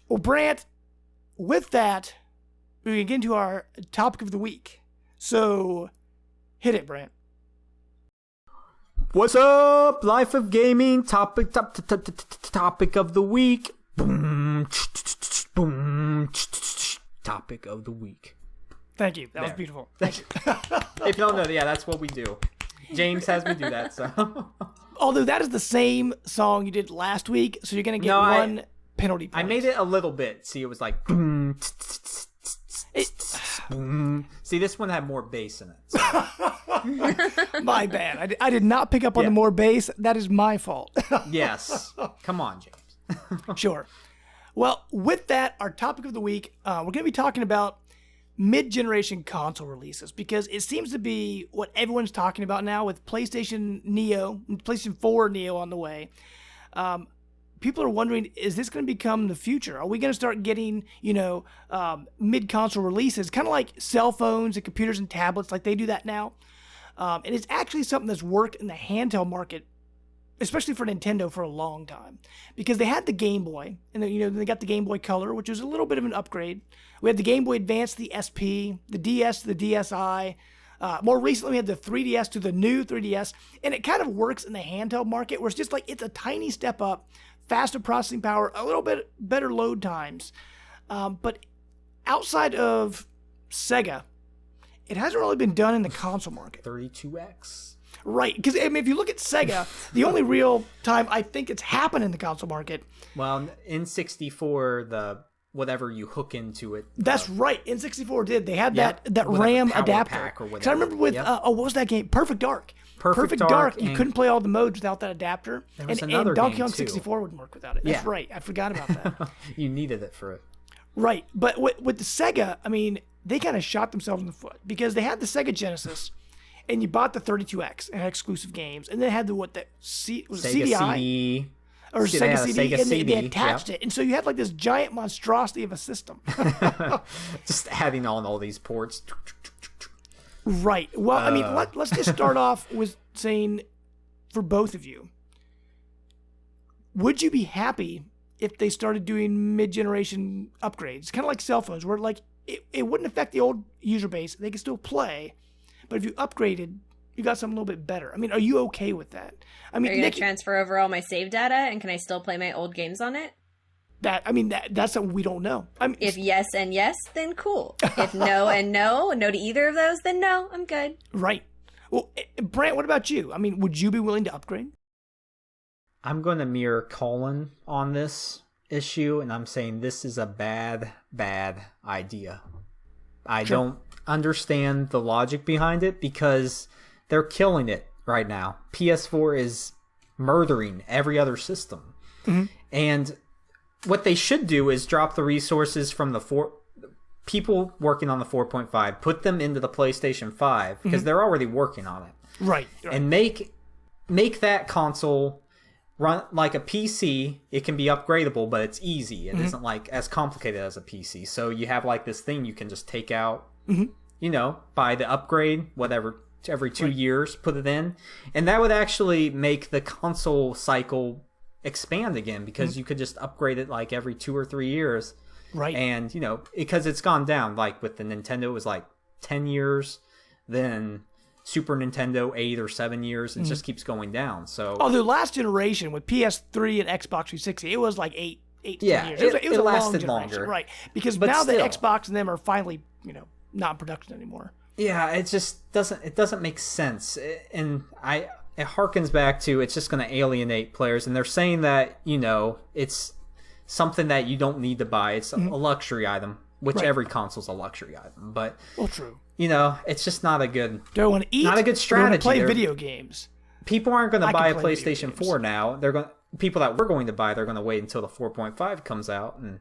Well, Brant, with that, we can get into our topic of the week. So, hit it, Brant. What's up? Life of gaming topic of the week. Boom, boom. Topic of the week. Thank you. That was beautiful. Thank you. If you don't know, yeah, that's what we do. James has me do that. So, although that is the same song you did last week, so you're gonna get one penalty point. I made it a little bit. See, it was like. See, this one had more bass in it. So. My bad. I did not pick up on the more bass. That is my fault. Yes. Come on, James. Sure. Well, with that, our topic of the week, we're going to be talking about mid-generation console releases, because it seems to be what everyone's talking about now with PlayStation 4 Neo on the way. People are wondering, is this going to become the future? Are we going to start getting, mid-console releases, kind of like cell phones and computers and tablets, like they do that now? And it's actually something that's worked in the handheld market, especially for Nintendo, for a long time, because they had the Game Boy, and then, they got the Game Boy Color, which was a little bit of an upgrade. We had the Game Boy Advance, the SP, the DS, the DSi. More recently, we had the 3DS to the new 3DS, and it kind of works in the handheld market, where it's just like it's a tiny step up, faster processing power, a little bit better load times. But outside of Sega, it hasn't really been done in the console market. 32X. Right, because if you look at Sega, the only real time I think it's happened in the console market. Well, N64, the whatever you hook into it. That's right. N64 did. They had that RAM adapter. Because I remember with what was that game? Perfect Dark. Perfect Dark. You couldn't play all the modes without that adapter. There was and another Donkey game Kong too. 64 wouldn't work without it. That's right. I forgot about that. You needed it for it. Right, but with the Sega, I mean, they kind of shot themselves in the foot, because they had the Sega Genesis, and you bought the 32X and had exclusive games, and then had Sega CDI CD. or Sega CD, and CD, they attached it, and so you had like this giant monstrosity of a system. Just adding on all these ports. Right. Well, I mean, let's just start off with saying, for both of you, would you be happy if they started doing mid-generation upgrades, kind of like cell phones, where like it wouldn't affect the old user base, they could still play, but if you upgraded, you got something a little bit better. I mean, are you okay with that? I mean, are you going to transfer over all my save data, and can I still play my old games on it? That's something we don't know. I mean, if yes and yes, then cool. If no and no to either of those, then no, I'm good. Right. Well, Brant, what about you? I mean, would you be willing to upgrade? I'm going to mirror Colin on this issue, and I'm saying this is a bad idea. I don't understand the logic behind it, because they're killing it right now. PS4 is murdering every other system. Mm-hmm. And what they should do is drop the resources from the people working on the 4.5, put them into the PlayStation 5, because they're already working on it. Right. And make that console run like a PC. It can be upgradable, but it's easy. It isn't like as complicated as a PC. So you have like this thing you can just take out, buy the upgrade, whatever, every 2 years, put it in. And that would actually make the console cycle expand again, because you could just upgrade it like every 2 or 3 years. Right. And, because it's gone down, like with the Nintendo, it was like 10 years, then Super Nintendo 8 or 7 years. It just keeps going down. So the last generation with PS3 and Xbox 360, it was like 8 to 10 years. It was a lasted long longer. Right. Because now the Xbox and them are finally, not in production anymore. Yeah, it just doesn't make sense. And it harkens back to, it's just going to alienate players. And they're saying that, it's something that you don't need to buy. It's a luxury item, which every console's a luxury item. But true. It's just not a good. Do I want to eat? Not a good strategy. Play video games. People aren't going to buy a PlayStation 4 now. People that we're going to buy, they're going to wait until the 4.5 comes out, and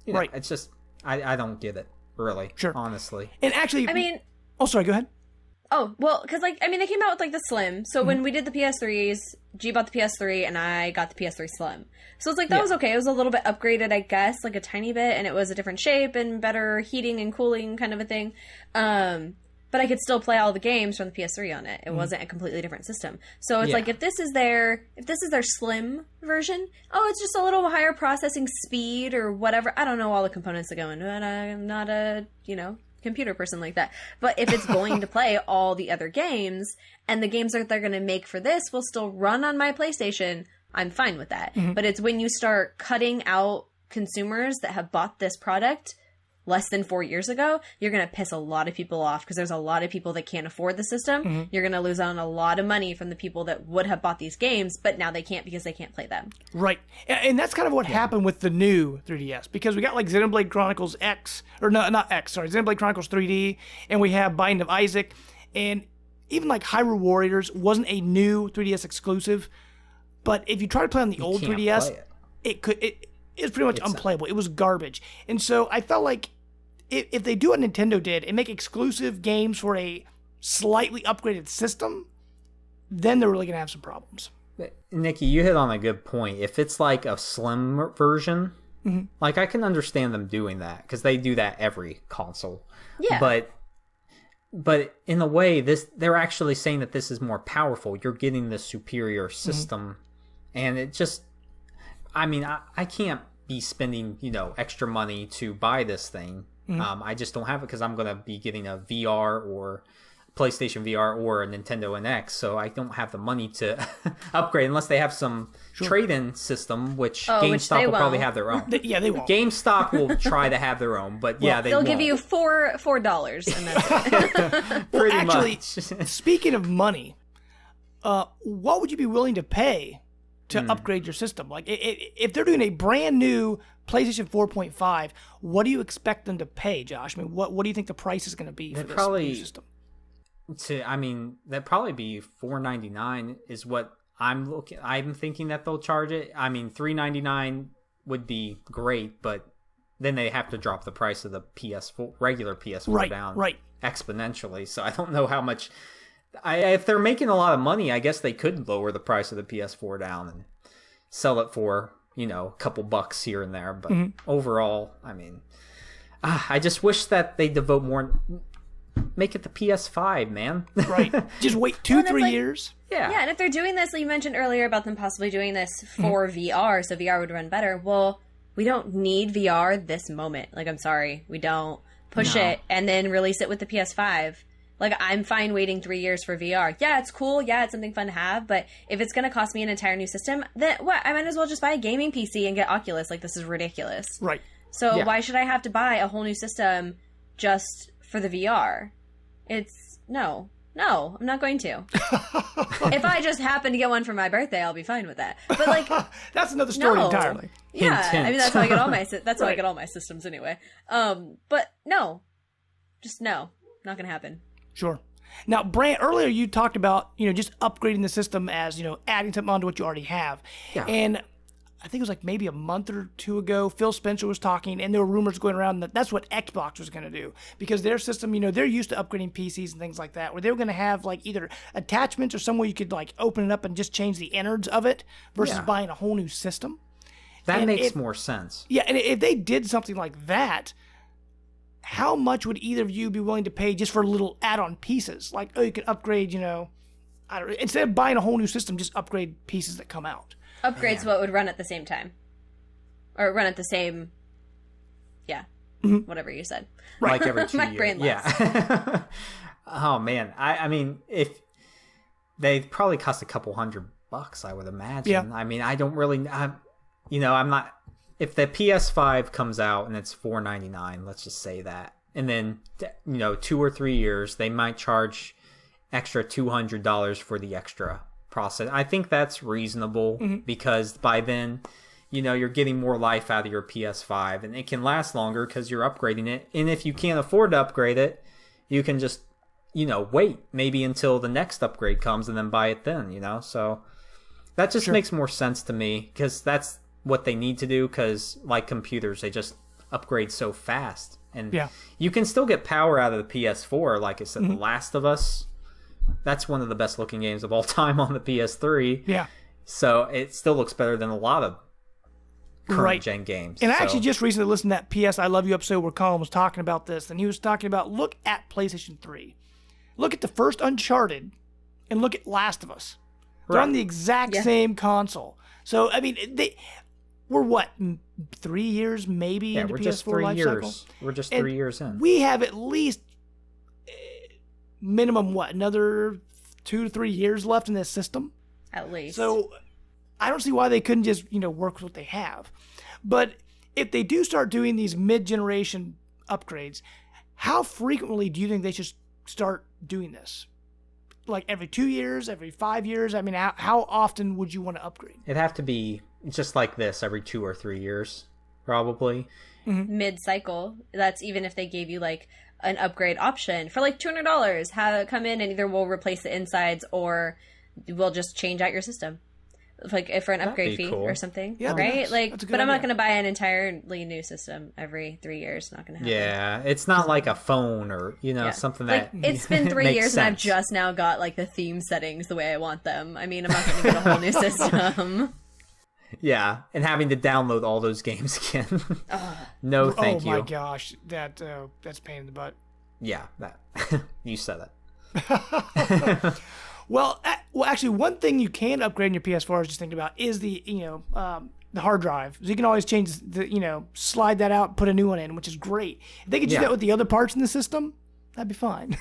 it's just I don't get it. really. Sure. Honestly. And actually, I mean, oh, sorry, go ahead. oh, well, because, like, I mean, they came out with, like, the Slim. So when we did the PS3s, G bought the PS3, and I got the PS3 Slim. So it's like, that was okay. It was a little bit upgraded, I guess, like a tiny bit, and it was a different shape and better heating and cooling kind of a thing. But I could still play all the games from the PS3 on it. It wasn't a completely different system. So it's like, if this is their Slim version, it's just a little higher processing speed or whatever. I don't know all the components that go into it. I'm not a, computer person like that. But if it's going to play all the other games, and the games that they're going to make for this will still run on my PlayStation, I'm fine with that. But it's when you start cutting out consumers that have bought this product less than 4 years ago, you're going to piss a lot of people off, because there's a lot of people that can't afford the system. You're going to lose out on a lot of money from the people that would have bought these games, but now they can't because they can't play them. Right. And that's kind of what happened with the new 3DS, because we got like Xenoblade Chronicles X, or no, not X, sorry, Xenoblade Chronicles 3D, and we have Binding of Isaac, and even like Hyrule Warriors wasn't a new 3DS exclusive, but if you try to play on the old 3DS, it was pretty much unplayable. It was garbage. And so I felt like if they do what Nintendo did and make exclusive games for a slightly upgraded system, then they're really going to have some problems. Nikki, you hit on a good point. If it's like a slim version, like I can understand them doing that, because they do that every console. Yeah. But in a way, they're actually saying that this is more powerful. You're getting the superior system, and it just, I mean, I can't be spending, extra money to buy this thing. I just don't have it, because I'm going to be getting a VR or PlayStation VR or a Nintendo NX, so I don't have the money to upgrade unless they have some trade-in system, which GameStop will probably have their own. They won't. GameStop will try to have their own, but they'll give you $4, and that's it. Well, actually, speaking of money, what would you be willing to pay to upgrade your system? Like, if they're doing a brand new PlayStation 4.5, what do you expect them to pay, Josh? I mean, what do you think the price is going to be for this new system? That'd probably be $499 is what I'm thinking that they'll charge it. I mean, $399 would be great, but then they have to drop the price of the regular PS4 down exponentially. So I don't know how much. If they're making a lot of money, I guess they could lower the price of the PS4 down and sell it for, a couple bucks here and there. But overall, I mean, I just wish that they devote more. Make it the PS5, man. Right. Just wait 2-3 years. Yeah. Yeah, and if they're doing this, like you mentioned earlier about them possibly doing this for VR, so VR would run better. Well, we don't need VR this moment. Like, I'm sorry. We don't. Push it and then release it with the PS5. Like, I'm fine waiting 3 years for VR. Yeah, it's cool. Yeah, it's something fun to have. But if it's going to cost me an entire new system, then what? I might as well just buy a gaming PC and get Oculus. Like, this is ridiculous. Right. So why should I have to buy a whole new system just for the VR? No, I'm not going to. If I just happen to get one for my birthday, I'll be fine with that. But like, that's another story entirely. Yeah, hint. I mean, that's how I get all my how I get all my systems anyway. But no, just no, not gonna happen. Sure. Now, Brant, earlier you talked about, just upgrading the system as, adding something onto what you already have. Yeah. And I think it was like maybe a month or two ago, Phil Spencer was talking, and there were rumors going around that that's what Xbox was going to do. Because their system, they're used to upgrading PCs and things like that, where they were going to have like either attachments or somewhere you could like open it up and just change the innards of it versus buying a whole new system. That makes more sense. Yeah, and if they did something like that, how much would either of you be willing to pay just for little add-on pieces? Like, you could upgrade, instead of buying a whole new system, just upgrade pieces that come out. Upgrades what would run at the same time. Or run at the same, whatever you said. Like every 2 years. Brain yeah. Oh, man. I mean, if they probably cost a couple $100, I would imagine. Yeah. I mean, I don't really, I'm not. If the PS5 comes out and it's $499, let's just say that, and then 2 or 3 years, they might charge extra $200 for the extra process. I think that's reasonable because by then, you're getting more life out of your PS5, and it can last longer because you're upgrading it. And if you can't afford to upgrade it, you can just wait maybe until the next upgrade comes and then buy it then. So that just makes more sense to me because that's what they need to do, because like computers, they just upgrade so fast. And Yeah. you can still get power out of the PS4. Like I said, The Last of Us, that's one of the best looking games of all time on the PS3. Yeah. So it still looks better than a lot of current gen games. And I actually just recently listened to that PS I Love You episode where Colin was talking about this, and he was talking about, look at PlayStation 3. Look at the first Uncharted, and look at Last of Us. They're on the exact same console. So, I mean, we're what, 3 years maybe into we're PS4 just 3 life years. cycle? We're just And 3 years in. We have at least minimum, another 2 to 3 years left in this system? At least. So I don't see why they couldn't just, work with what they have. But if they do start doing these mid-generation upgrades, how frequently do you think they should start doing this? Like every 2 years, every 5 years? I mean, how often would you want to upgrade? It'd have to be just like this every 2 or 3 years, probably. Mid-cycle. That's even if they gave you like an upgrade option for like $200. Have it come in and either we'll replace the insides or we'll just change out your system. Like if for an upgrade fee cool. or something, Yeah, right? that's Like, a good but I'm not idea. going to buy an entirely new system every 3 years. Not going to happen. Yeah, it's not like a phone or, something that Like, it's been 3 makes years and I've sense. just now got like the theme settings the way I want them. I mean, I'm not going to get a whole new system. Yeah, and having to download all those games again. No, thank you. Oh my gosh, that's a pain in the butt. Yeah, that you said it. Well, actually, one thing you can upgrade in your PS4, I was just thinking about, is the hard drive. So you can always change slide that out, put a new one in, which is great. If they could do that with the other parts in the system, that'd be fine.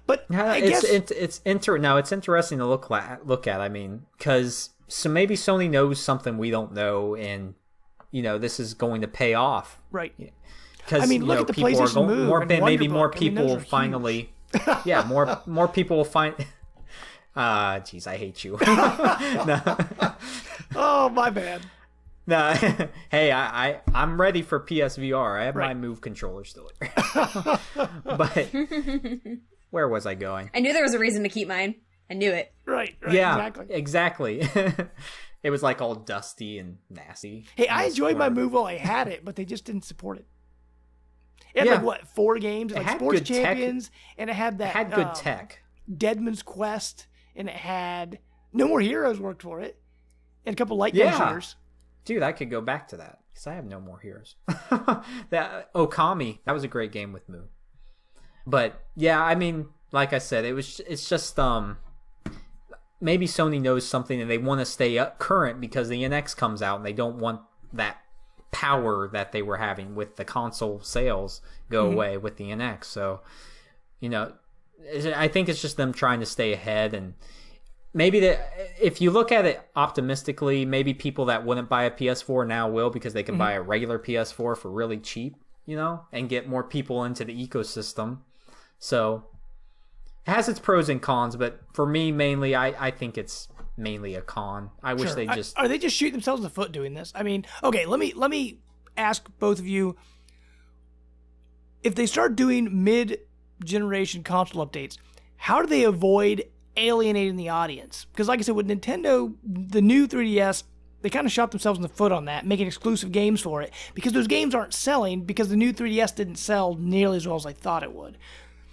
But I guess it's interesting to look at. I mean, because maybe Sony knows something we don't know, and this is going to pay off. Right. Because I mean, look at the people PlayStation are Move and maybe more Wonderbook. I mean, people those will are finally. Yeah, more people will find. Jeez, I hate you. Oh, my bad. No, hey, I'm ready for PSVR. I have my Move controller still here. But where was I going? I knew there was a reason to keep mine. I knew it. Right. Yeah, exactly. It was like all dusty and nasty. Hey, I enjoyed my Move while I had it, but they just didn't support it. It had 4 games, like had Sports good tech. Champions, and it had that. It had good tech. Deadman's Quest, and it had No More Heroes worked for it, and a couple light gun shooters. Dude, I could go back to that because I have No More Heroes. That Okami, that was a great game with Moo. But yeah, I mean, like I said, it's just maybe Sony knows something and they want to stay up current because the NX comes out and they don't want that power that they were having with the console sales go away with the NX. So, I think it's just them trying to stay ahead, and maybe if you look at it optimistically, maybe people that wouldn't buy a PS4 now will because they can buy a regular PS4 for really cheap, and get more people into the ecosystem. So it has its pros and cons, but for me, mainly, I think it's mainly a con. I wish they just... Are they just shooting themselves in the foot doing this? I mean, okay, let me ask both of you, if they start doing mid-generation console updates, how do they avoid alienating the audience? Because like I said, with Nintendo, the new 3DS, they kind of shot themselves in the foot on that, making exclusive games for it, because those games aren't selling because the new 3DS didn't sell nearly as well as I thought it would.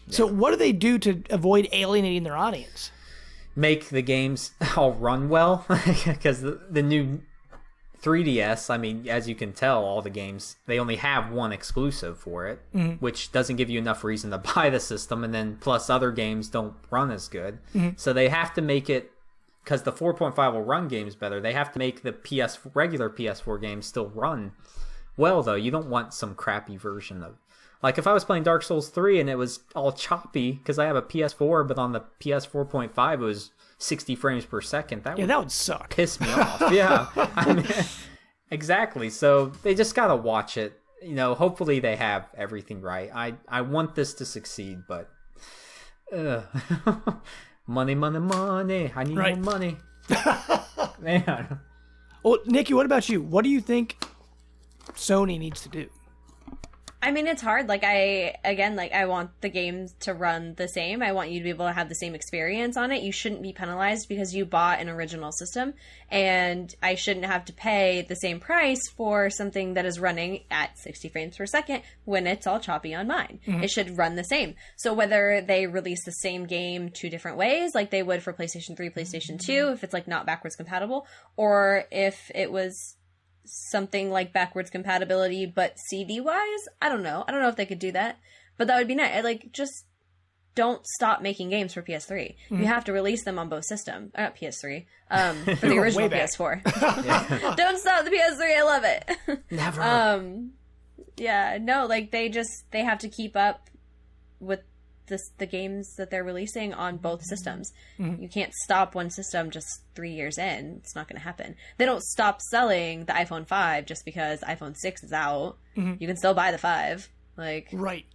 Yeah. So what do they do to avoid alienating their audience? Make the games all run well, because the new 3DS, I mean, as you can tell, all the games, they only have one exclusive for it, which doesn't give you enough reason to buy the system, and then plus other games don't run as good. So they have to make it, because the 4.5 will run games better, they have to make the regular PS4 games still run well, though. You don't want some crappy version of... Like, if I was playing Dark Souls 3 and it was all choppy, because I have a PS4, but on the PS 4.5 it was 60 frames per second, that would suck. Piss me off. Yeah. I mean, exactly. So they just got to watch it. Hopefully they have everything right. I want this to succeed, but... money, money, money. I need more money. Man. Well, Nikki, what about you? What do you think Sony needs to do? I mean, it's hard. Like, I want the games to run the same. I want you to be able to have the same experience on it. You shouldn't be penalized because you bought an original system, and I shouldn't have to pay the same price for something that is running at 60 frames per second when it's all choppy on mine. It should run the same. So whether they release the same game two different ways, like they would for PlayStation 3, PlayStation 2, if it's like not backwards compatible, or if it was something like backwards compatibility but CD wise, I don't know if they could do that, but that would be nice. Like, just don't stop making games for PS3. You have to release them on both systems. Not PS3, for the original PS4. Don't stop the PS3. I love it. Never. Yeah, no, like they have to keep up with the games that they're releasing on both systems. You can't stop one system just 3 years in. It's not going to happen. They don't stop selling the iPhone 5 just because iPhone 6 is out. You can still buy the 5. Like, right.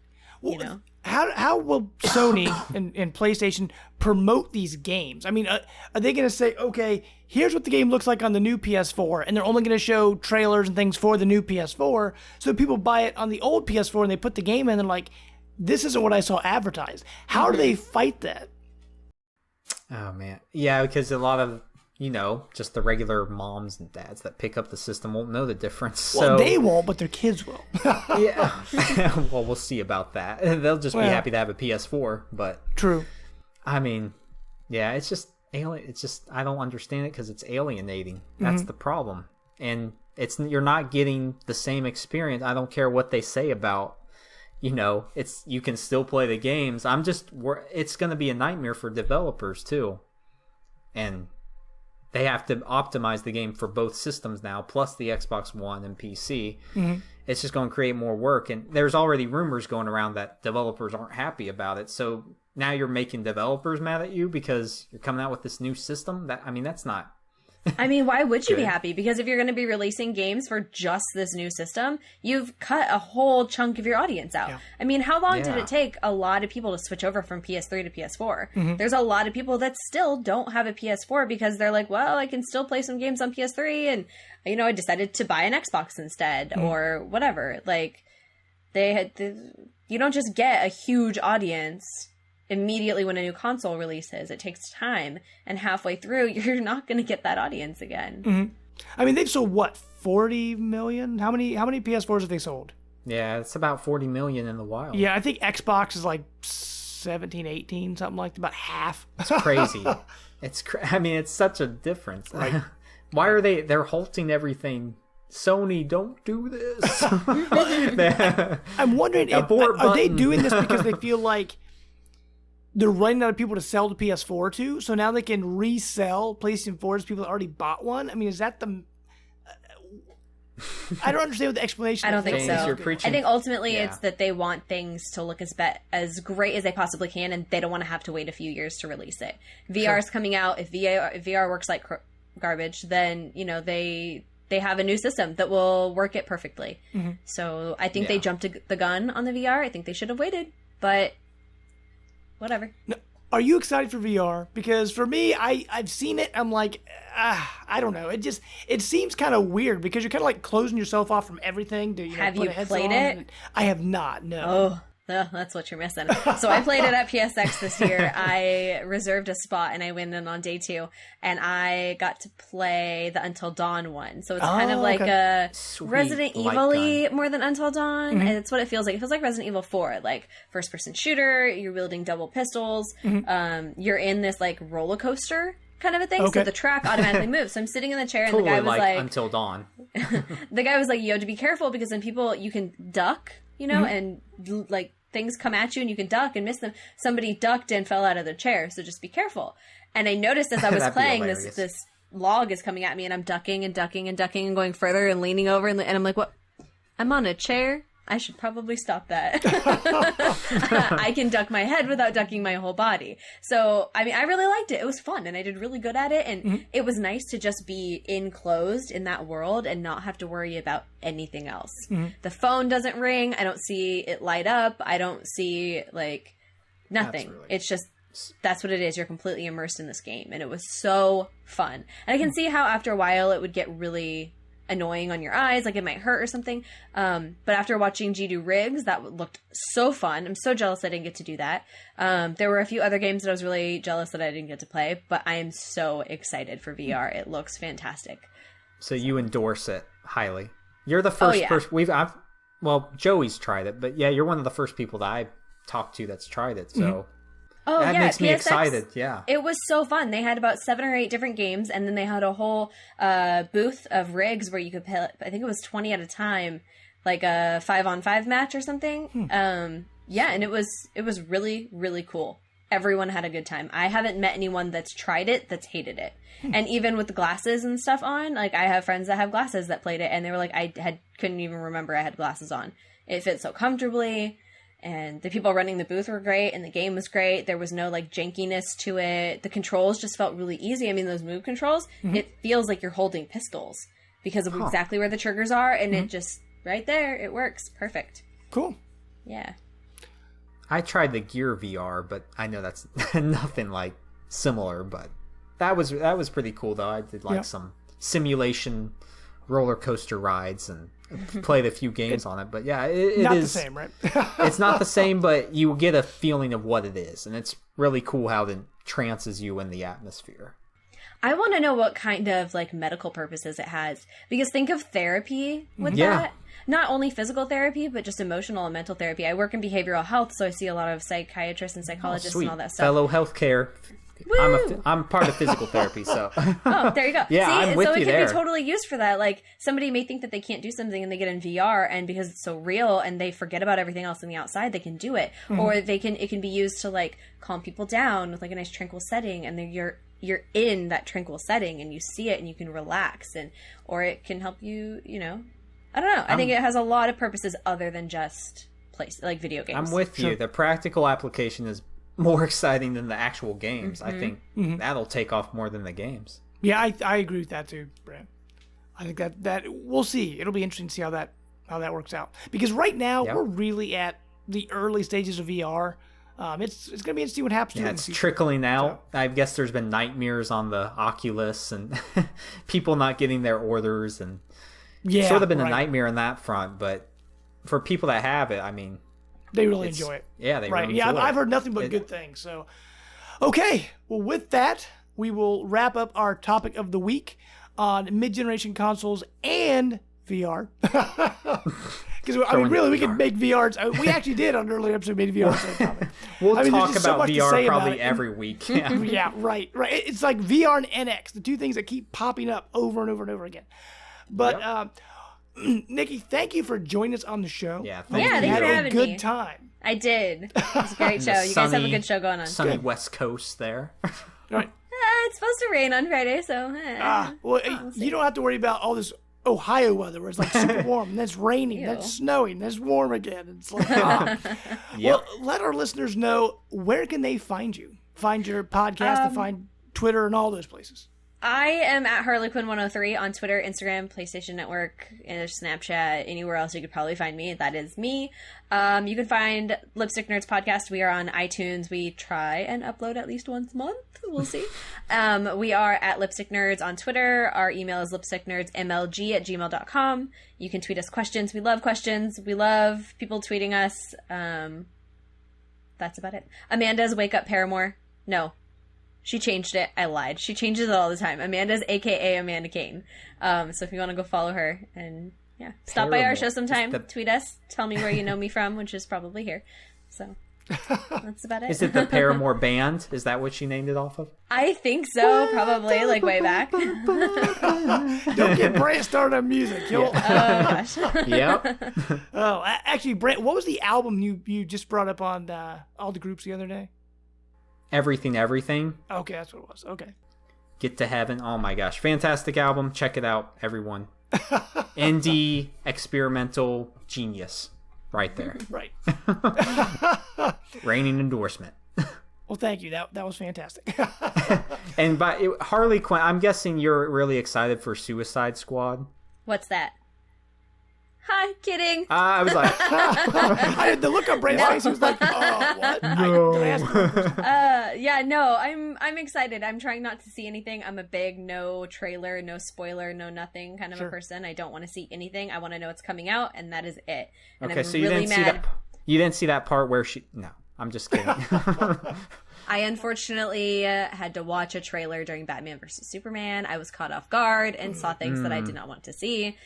Well, you know. How will Sony and PlayStation promote these games? I mean, are they going to say, okay, here's what the game looks like on the new PS4, and they're only going to show trailers and things for the new PS4, so people buy it on the old PS4 and they put the game in and they're like, this isn't what I saw advertised. How do they fight that? Oh, man. Yeah, because a lot of, just the regular moms and dads that pick up the system won't know the difference. Well, so, they won't, but their kids will. Yeah. Well, we'll see about that. They'll just be happy to have a PS4, but... True. I mean, yeah, it's just alien. It's just, I don't understand it because it's alienating. That's the problem. And you're not getting the same experience. I don't care what they say about, you can still play the games. It's going to be a nightmare for developers too. And they have to optimize the game for both systems now, plus the Xbox One and PC. It's just going to create more work. And there's already rumors going around that developers aren't happy about it. So now you're making developers mad at you because you're coming out with this new system. That's not... I mean, why would you be happy? Because if you're going to be releasing games for just this new system, you've cut a whole chunk of your audience out. Yeah. I mean, how long did it take a lot of people to switch over from PS3 to PS4? There's a lot of people that still don't have a PS4 because they're like, well, I can still play some games on PS3, and, I decided to buy an Xbox instead, or whatever. Like, you don't just get a huge audience immediately when a new console releases. It takes time, and halfway through you're not going to get that audience again. I mean, they've sold what, 40 million? How many PS4s have they sold? Yeah, it's about 40 million in the wild. Yeah, I think Xbox is like 17, 18, something like that, about half. It's crazy. It's such a difference. Like, why are they're halting everything? Sony, don't do this. I'm wondering, are they doing this because they feel like they're running out of people to sell the PS4 to, so now they can resell PlayStation 4s to people that already bought one? I mean, is that the... I don't understand what the explanation is. I don't think so. I think ultimately Yeah. it's that they want things to look as great as they possibly can, and they don't want to have to wait a few years to release it. VR is coming out. If VR works like garbage, then, they have a new system that will work it perfectly. So I think they jumped the gun on the VR. I think they should have waited, but... whatever. Now, are you excited for VR? Because for me, I've seen it. I'm like, I don't know. It seems kind of weird because you're kind of like closing yourself off from everything. Have you played it? I have not. No. Oh, that's what you're missing. So I played it at PSX this year. I reserved a spot and I went in on day 2, and I got to play the Until Dawn one. So it's kind of like a Resident Evil-y more than Until Dawn. And it's what it feels like. It feels like Resident Evil 4, like first person shooter. You're wielding double pistols. You're in this like roller coaster kind of a thing. So the track automatically moves. So I'm sitting in the chair and Totally the guy was like Until Dawn. The guy was like, you have to be careful because then you can duck, and like things come at you and you can duck and miss them. Somebody ducked and fell out of their chair, so just be careful. And I noticed as I was playing, this log is coming at me, and I'm ducking and ducking and ducking and going further and leaning over, and I'm like, what? I'm on a chair? I should probably stop that. I can duck my head without ducking my whole body. So, I really liked it. It was fun, and I did really good at it, and it was nice to just be enclosed in that world and not have to worry about anything else. The phone doesn't ring. I don't see it light up. I don't see, like, nothing. It's just, that's what it is. You're completely immersed in this game, and it was so fun. And I can see how after a while it would get really annoying on your eyes, like it might hurt or something. But after watching G do rigs, that looked so fun. I'm so jealous I didn't get to do that. There were a few other games that I was really jealous that I didn't get to play, but I am so excited for VR. It looks fantastic. So you endorse it highly. You're the first person Joey's tried it, but yeah, you're one of the first people that I've talked to that's tried it. So that makes me excited. Yeah, it was so fun. They had about 7 or 8 different games, and then they had a whole booth of rigs where you could play. I think it was 20 at a time, like a 5-on-5 match or something. And it was really, really cool. Everyone had a good time. I haven't met anyone that's tried it that's hated it. And even with the glasses and stuff on, like I have friends that have glasses that played it, and they were like, couldn't even remember I had glasses on. It fit so comfortably, and the people running the booth were great, and the game was great. There was no like jankiness to it. The controls just felt really easy. I mean, those move controls, it feels like you're holding pistols because of exactly where the triggers are, and it just right there, it works perfect. Cool. Yeah. I tried the Gear VR, but I know that's nothing like similar. But that was pretty cool though. I did like some simulation roller coaster rides and played a few games on it. But yeah, it not is the same, right? It's not the same, but you get a feeling of what it is, and it's really cool how it trances you in the atmosphere. I want to know what kind of like medical purposes it has, because think of therapy with that. Not only physical therapy, but just emotional and mental therapy. I work in behavioral health, so I see a lot of psychiatrists and psychologists and all that stuff. Fellow healthcare. I'm part of physical therapy, so. Oh, there you go. Yeah, see, I'm with so you it can there. be totally used for that. Like somebody may think that they can't do something and they get in VR, and because it's so real and they forget about everything else on the outside, they can do it. Or it can be used to like calm people down with like a nice tranquil setting, and then you're in that tranquil setting and you see it and you can relax, or it can help you, I don't know. I think it has a lot of purposes other than just like video games. I'm with you. The practical application is more exciting than the actual games. I think that'll take off more than the games. Yeah, I agree with that too, Brad. I think that we'll see. It'll be interesting to see how that works out. Because right now we're really at the early stages of VR. It's going to be interesting what happens to it. It's trickling out. So. I guess there's been nightmares on the Oculus and people not getting their orders, and sort of been a nightmare on that front. But for people that have it, I mean, they really enjoy it. Yeah, they really enjoy it. I've heard nothing but good things. So, okay. Well, with that, we will wrap up our topic of the week on mid-generation consoles and VR. Because we could make VR. We actually did on an earlier episode made VR. We'll talk about VR probably every week. Yeah. Yeah, right. It's like VR and NX, the two things that keep popping up over and over and over again. But Nikki, thank you for joining us on the show. Yeah, thanks for having me. Had a good time. I did. It was a great show. You guys have a good show going on. Sunny West Coast there. Right. It's supposed to rain on Friday, so. You don't have to worry about all this Ohio weather where it's like super warm, and then it's raining, then it's snowing, then it's warm again. It's like, Well, let our listeners know, where can they find you? Find your podcast and find Twitter and all those places. I am at Harlequin103 on Twitter, Instagram, PlayStation Network, and Snapchat, anywhere else you could probably find me. That is me. You can find Lipstick Nerds Podcast. We are on iTunes. We try and upload at least once a month. We'll see. We are at Lipstick Nerds on Twitter. Our email is lipsticknerdsmlg@gmail.com. You can tweet us questions. We love questions. We love people tweeting us. That's about it. Amanda's Wake Up Paramore. No. She changed it. I lied. She changes it all the time. Amanda's AKA Amanda Kane. So if you want to go follow her and stop by our show sometime, tweet us, tell me where you know me from, which is probably here. So that's about it. Is it the Paramore band? Is that what she named it off of? I think so, probably, like way back. Don't get Brant started on music. Oh gosh. Yep. Actually, Brant, what was the album you just brought up on all the groups the other day? Everything. Okay, that's what it was. Okay. Get to Heaven. Oh my gosh. Fantastic album. Check it out, everyone. Indie, experimental genius. Right there. Right. Reigning endorsement. Well, thank you. That was fantastic. And by Harley Quinn, I'm guessing you're really excited for Suicide Squad. What's that? Hi, kidding. I was like, I had the look on Bray's face. He was like, "Oh, what?" I'm excited. I'm trying not to see anything. I'm a big no trailer, no spoiler, no nothing kind of a person. I don't want to see anything. I want to know what's coming out, and that is it. And okay, I'm so really mad. You didn't see that part where she? No, I'm just kidding. I unfortunately had to watch a trailer during Batman vs. Superman. I was caught off guard and saw things that I did not want to see.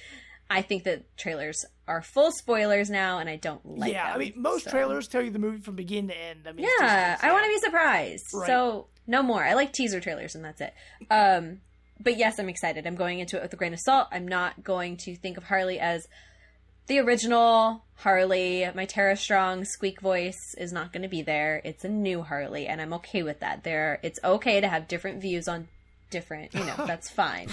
I think that trailers are full spoilers now, and I don't like them. I mean, most trailers tell you the movie from beginning to end. I mean, I want to be surprised. Right. So, no more. I like teaser trailers, and that's it. But yes, I'm excited. I'm going into it with a grain of salt. I'm not going to think of Harley as the original Harley. My Tara Strong squeak voice is not going to be there. It's a new Harley, and I'm okay with that. It's okay to have different views on different, that's fine.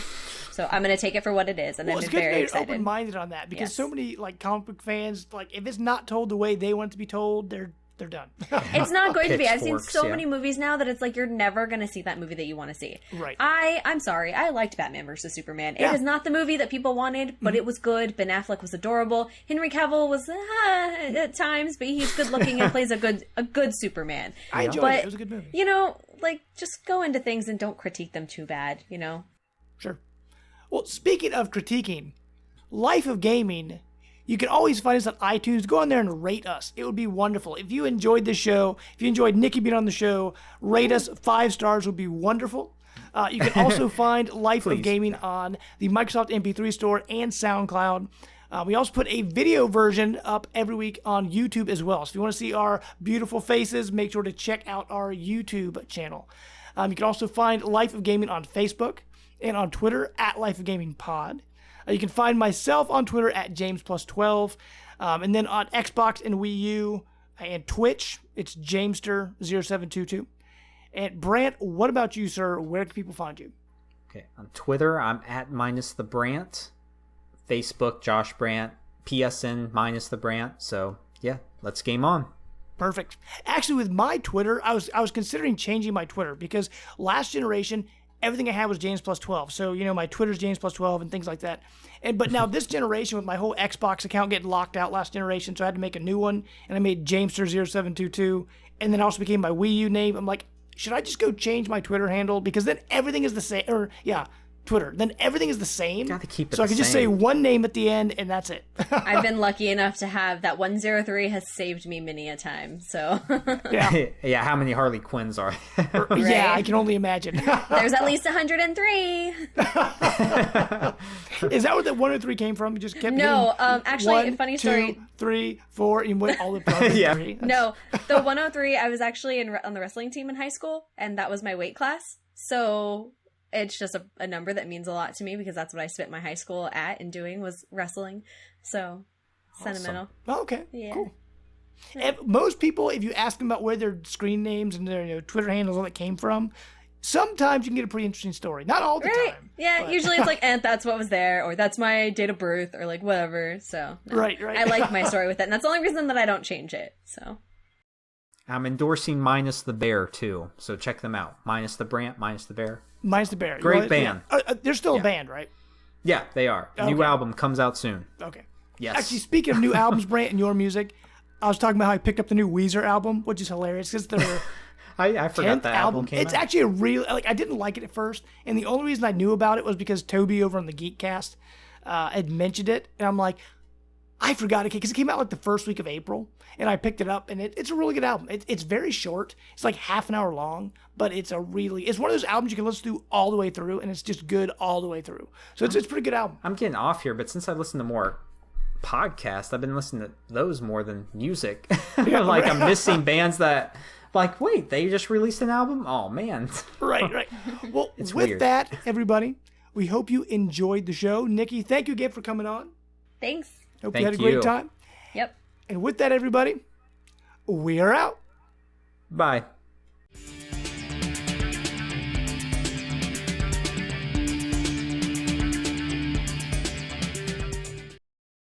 So I'm going to take it for what it is, and I'm very excited. Open-minded on that, because so many comic book fans, if it's not told the way they want it to be told, they're done. It's not going to be. I've seen so many movies now that it's like you're never going to see that movie that you want to see. Right. I'm sorry. I liked Batman vs. Superman. It is not the movie that people wanted, but it was good. Ben Affleck was adorable. Henry Cavill was at times, but he's good looking and plays a good Superman. I enjoyed it. It was a good movie. Just go into things and don't critique them too bad, Sure. Well, speaking of critiquing, Life of Gaming, you can always find us on iTunes. Go on there and rate us. It would be wonderful. If you enjoyed this show, if you enjoyed Nikki being on the show, rate us. 5 stars would be wonderful. You can also find Life of Gaming on the Microsoft MP3 store and SoundCloud. We also put a video version up every week on YouTube as well. So if you want to see our beautiful faces, make sure to check out our YouTube channel. You can also find Life of Gaming on Facebook and on Twitter at Life of Gaming Pod. You can find myself on Twitter at JamesPlus12. And then on Xbox and Wii U and Twitch, it's Jamester0722. And Brant, what about you, sir? Where can people find you? Okay, on Twitter, I'm at _the_Brant. Facebook, Josh Brant. PSN _the_Brant. So, yeah, let's game on. Perfect. Actually, with my Twitter, I was considering changing my Twitter, because last generation, everything I had was James+12. So, my Twitter's James+12 and things like that. But now this generation, with my whole Xbox account getting locked out last generation, so I had to make a new one, and I made Jamester0722, and then also became my Wii U name. I'm like, should I just go change my Twitter handle? Because then everything is the same. Twitter. Then everything is the same. Gotta keep it so I can just say one name at the end, and that's it. I've been lucky enough to have that 103 has saved me many a time. So yeah. How many Harley Quinns are there? Right? Yeah, I can only imagine. There's at least 103. Is that where the 103 came from? You just kept actually, 1, funny 2, story. 3, 4, and went all the way. Yeah. 3. No, the 103. I was actually on the wrestling team in high school, and that was my weight class. So it's just a number that means a lot to me, because that's what I spent my high school at and doing was wrestling. So sentimental. Oh, okay. Yeah. Cool. And most people, if you ask them about where their screen names and their Twitter handles all that came from, sometimes you can get a pretty interesting story. Not all the time. Yeah, but usually it's like, that's what was there, or that's my date of birth, or like whatever. So no. Right. I like my story with it, and that's the only reason that I don't change it. So I'm endorsing -the_Bear too, so check them out. -the_Brant, -the_Bear. -the_Bear. Great band. They're still a band, right? Yeah, they are. Okay. New album comes out soon. Okay. Yes. Actually, speaking of new albums, Brant, and your music, I was talking about how I picked up the new Weezer album, which is hilarious, because they're I forgot that album came It's out. actually a real, I didn't like it at first, and the only reason I knew about it was because Toby over on the Geekcast had mentioned it, and I'm like, I forgot it, because it came out the first week of April, and I picked it up, and it's a really good album. It's very short. It's like half an hour long, but it's one of those albums you can listen to all the way through, and it's just good all the way through. So it's a pretty good album. I'm getting off here, but since I listen to more podcasts, I've been listening to those more than music. I'm missing bands that, wait, they just released an album? Oh, man. Right. Well, It's with weird. that, everybody, we hope you enjoyed the show. Nikki, thank you again for coming on. thanks. Hope Thank you had a great you. time. Yep. And with that, everybody, we are out. Bye.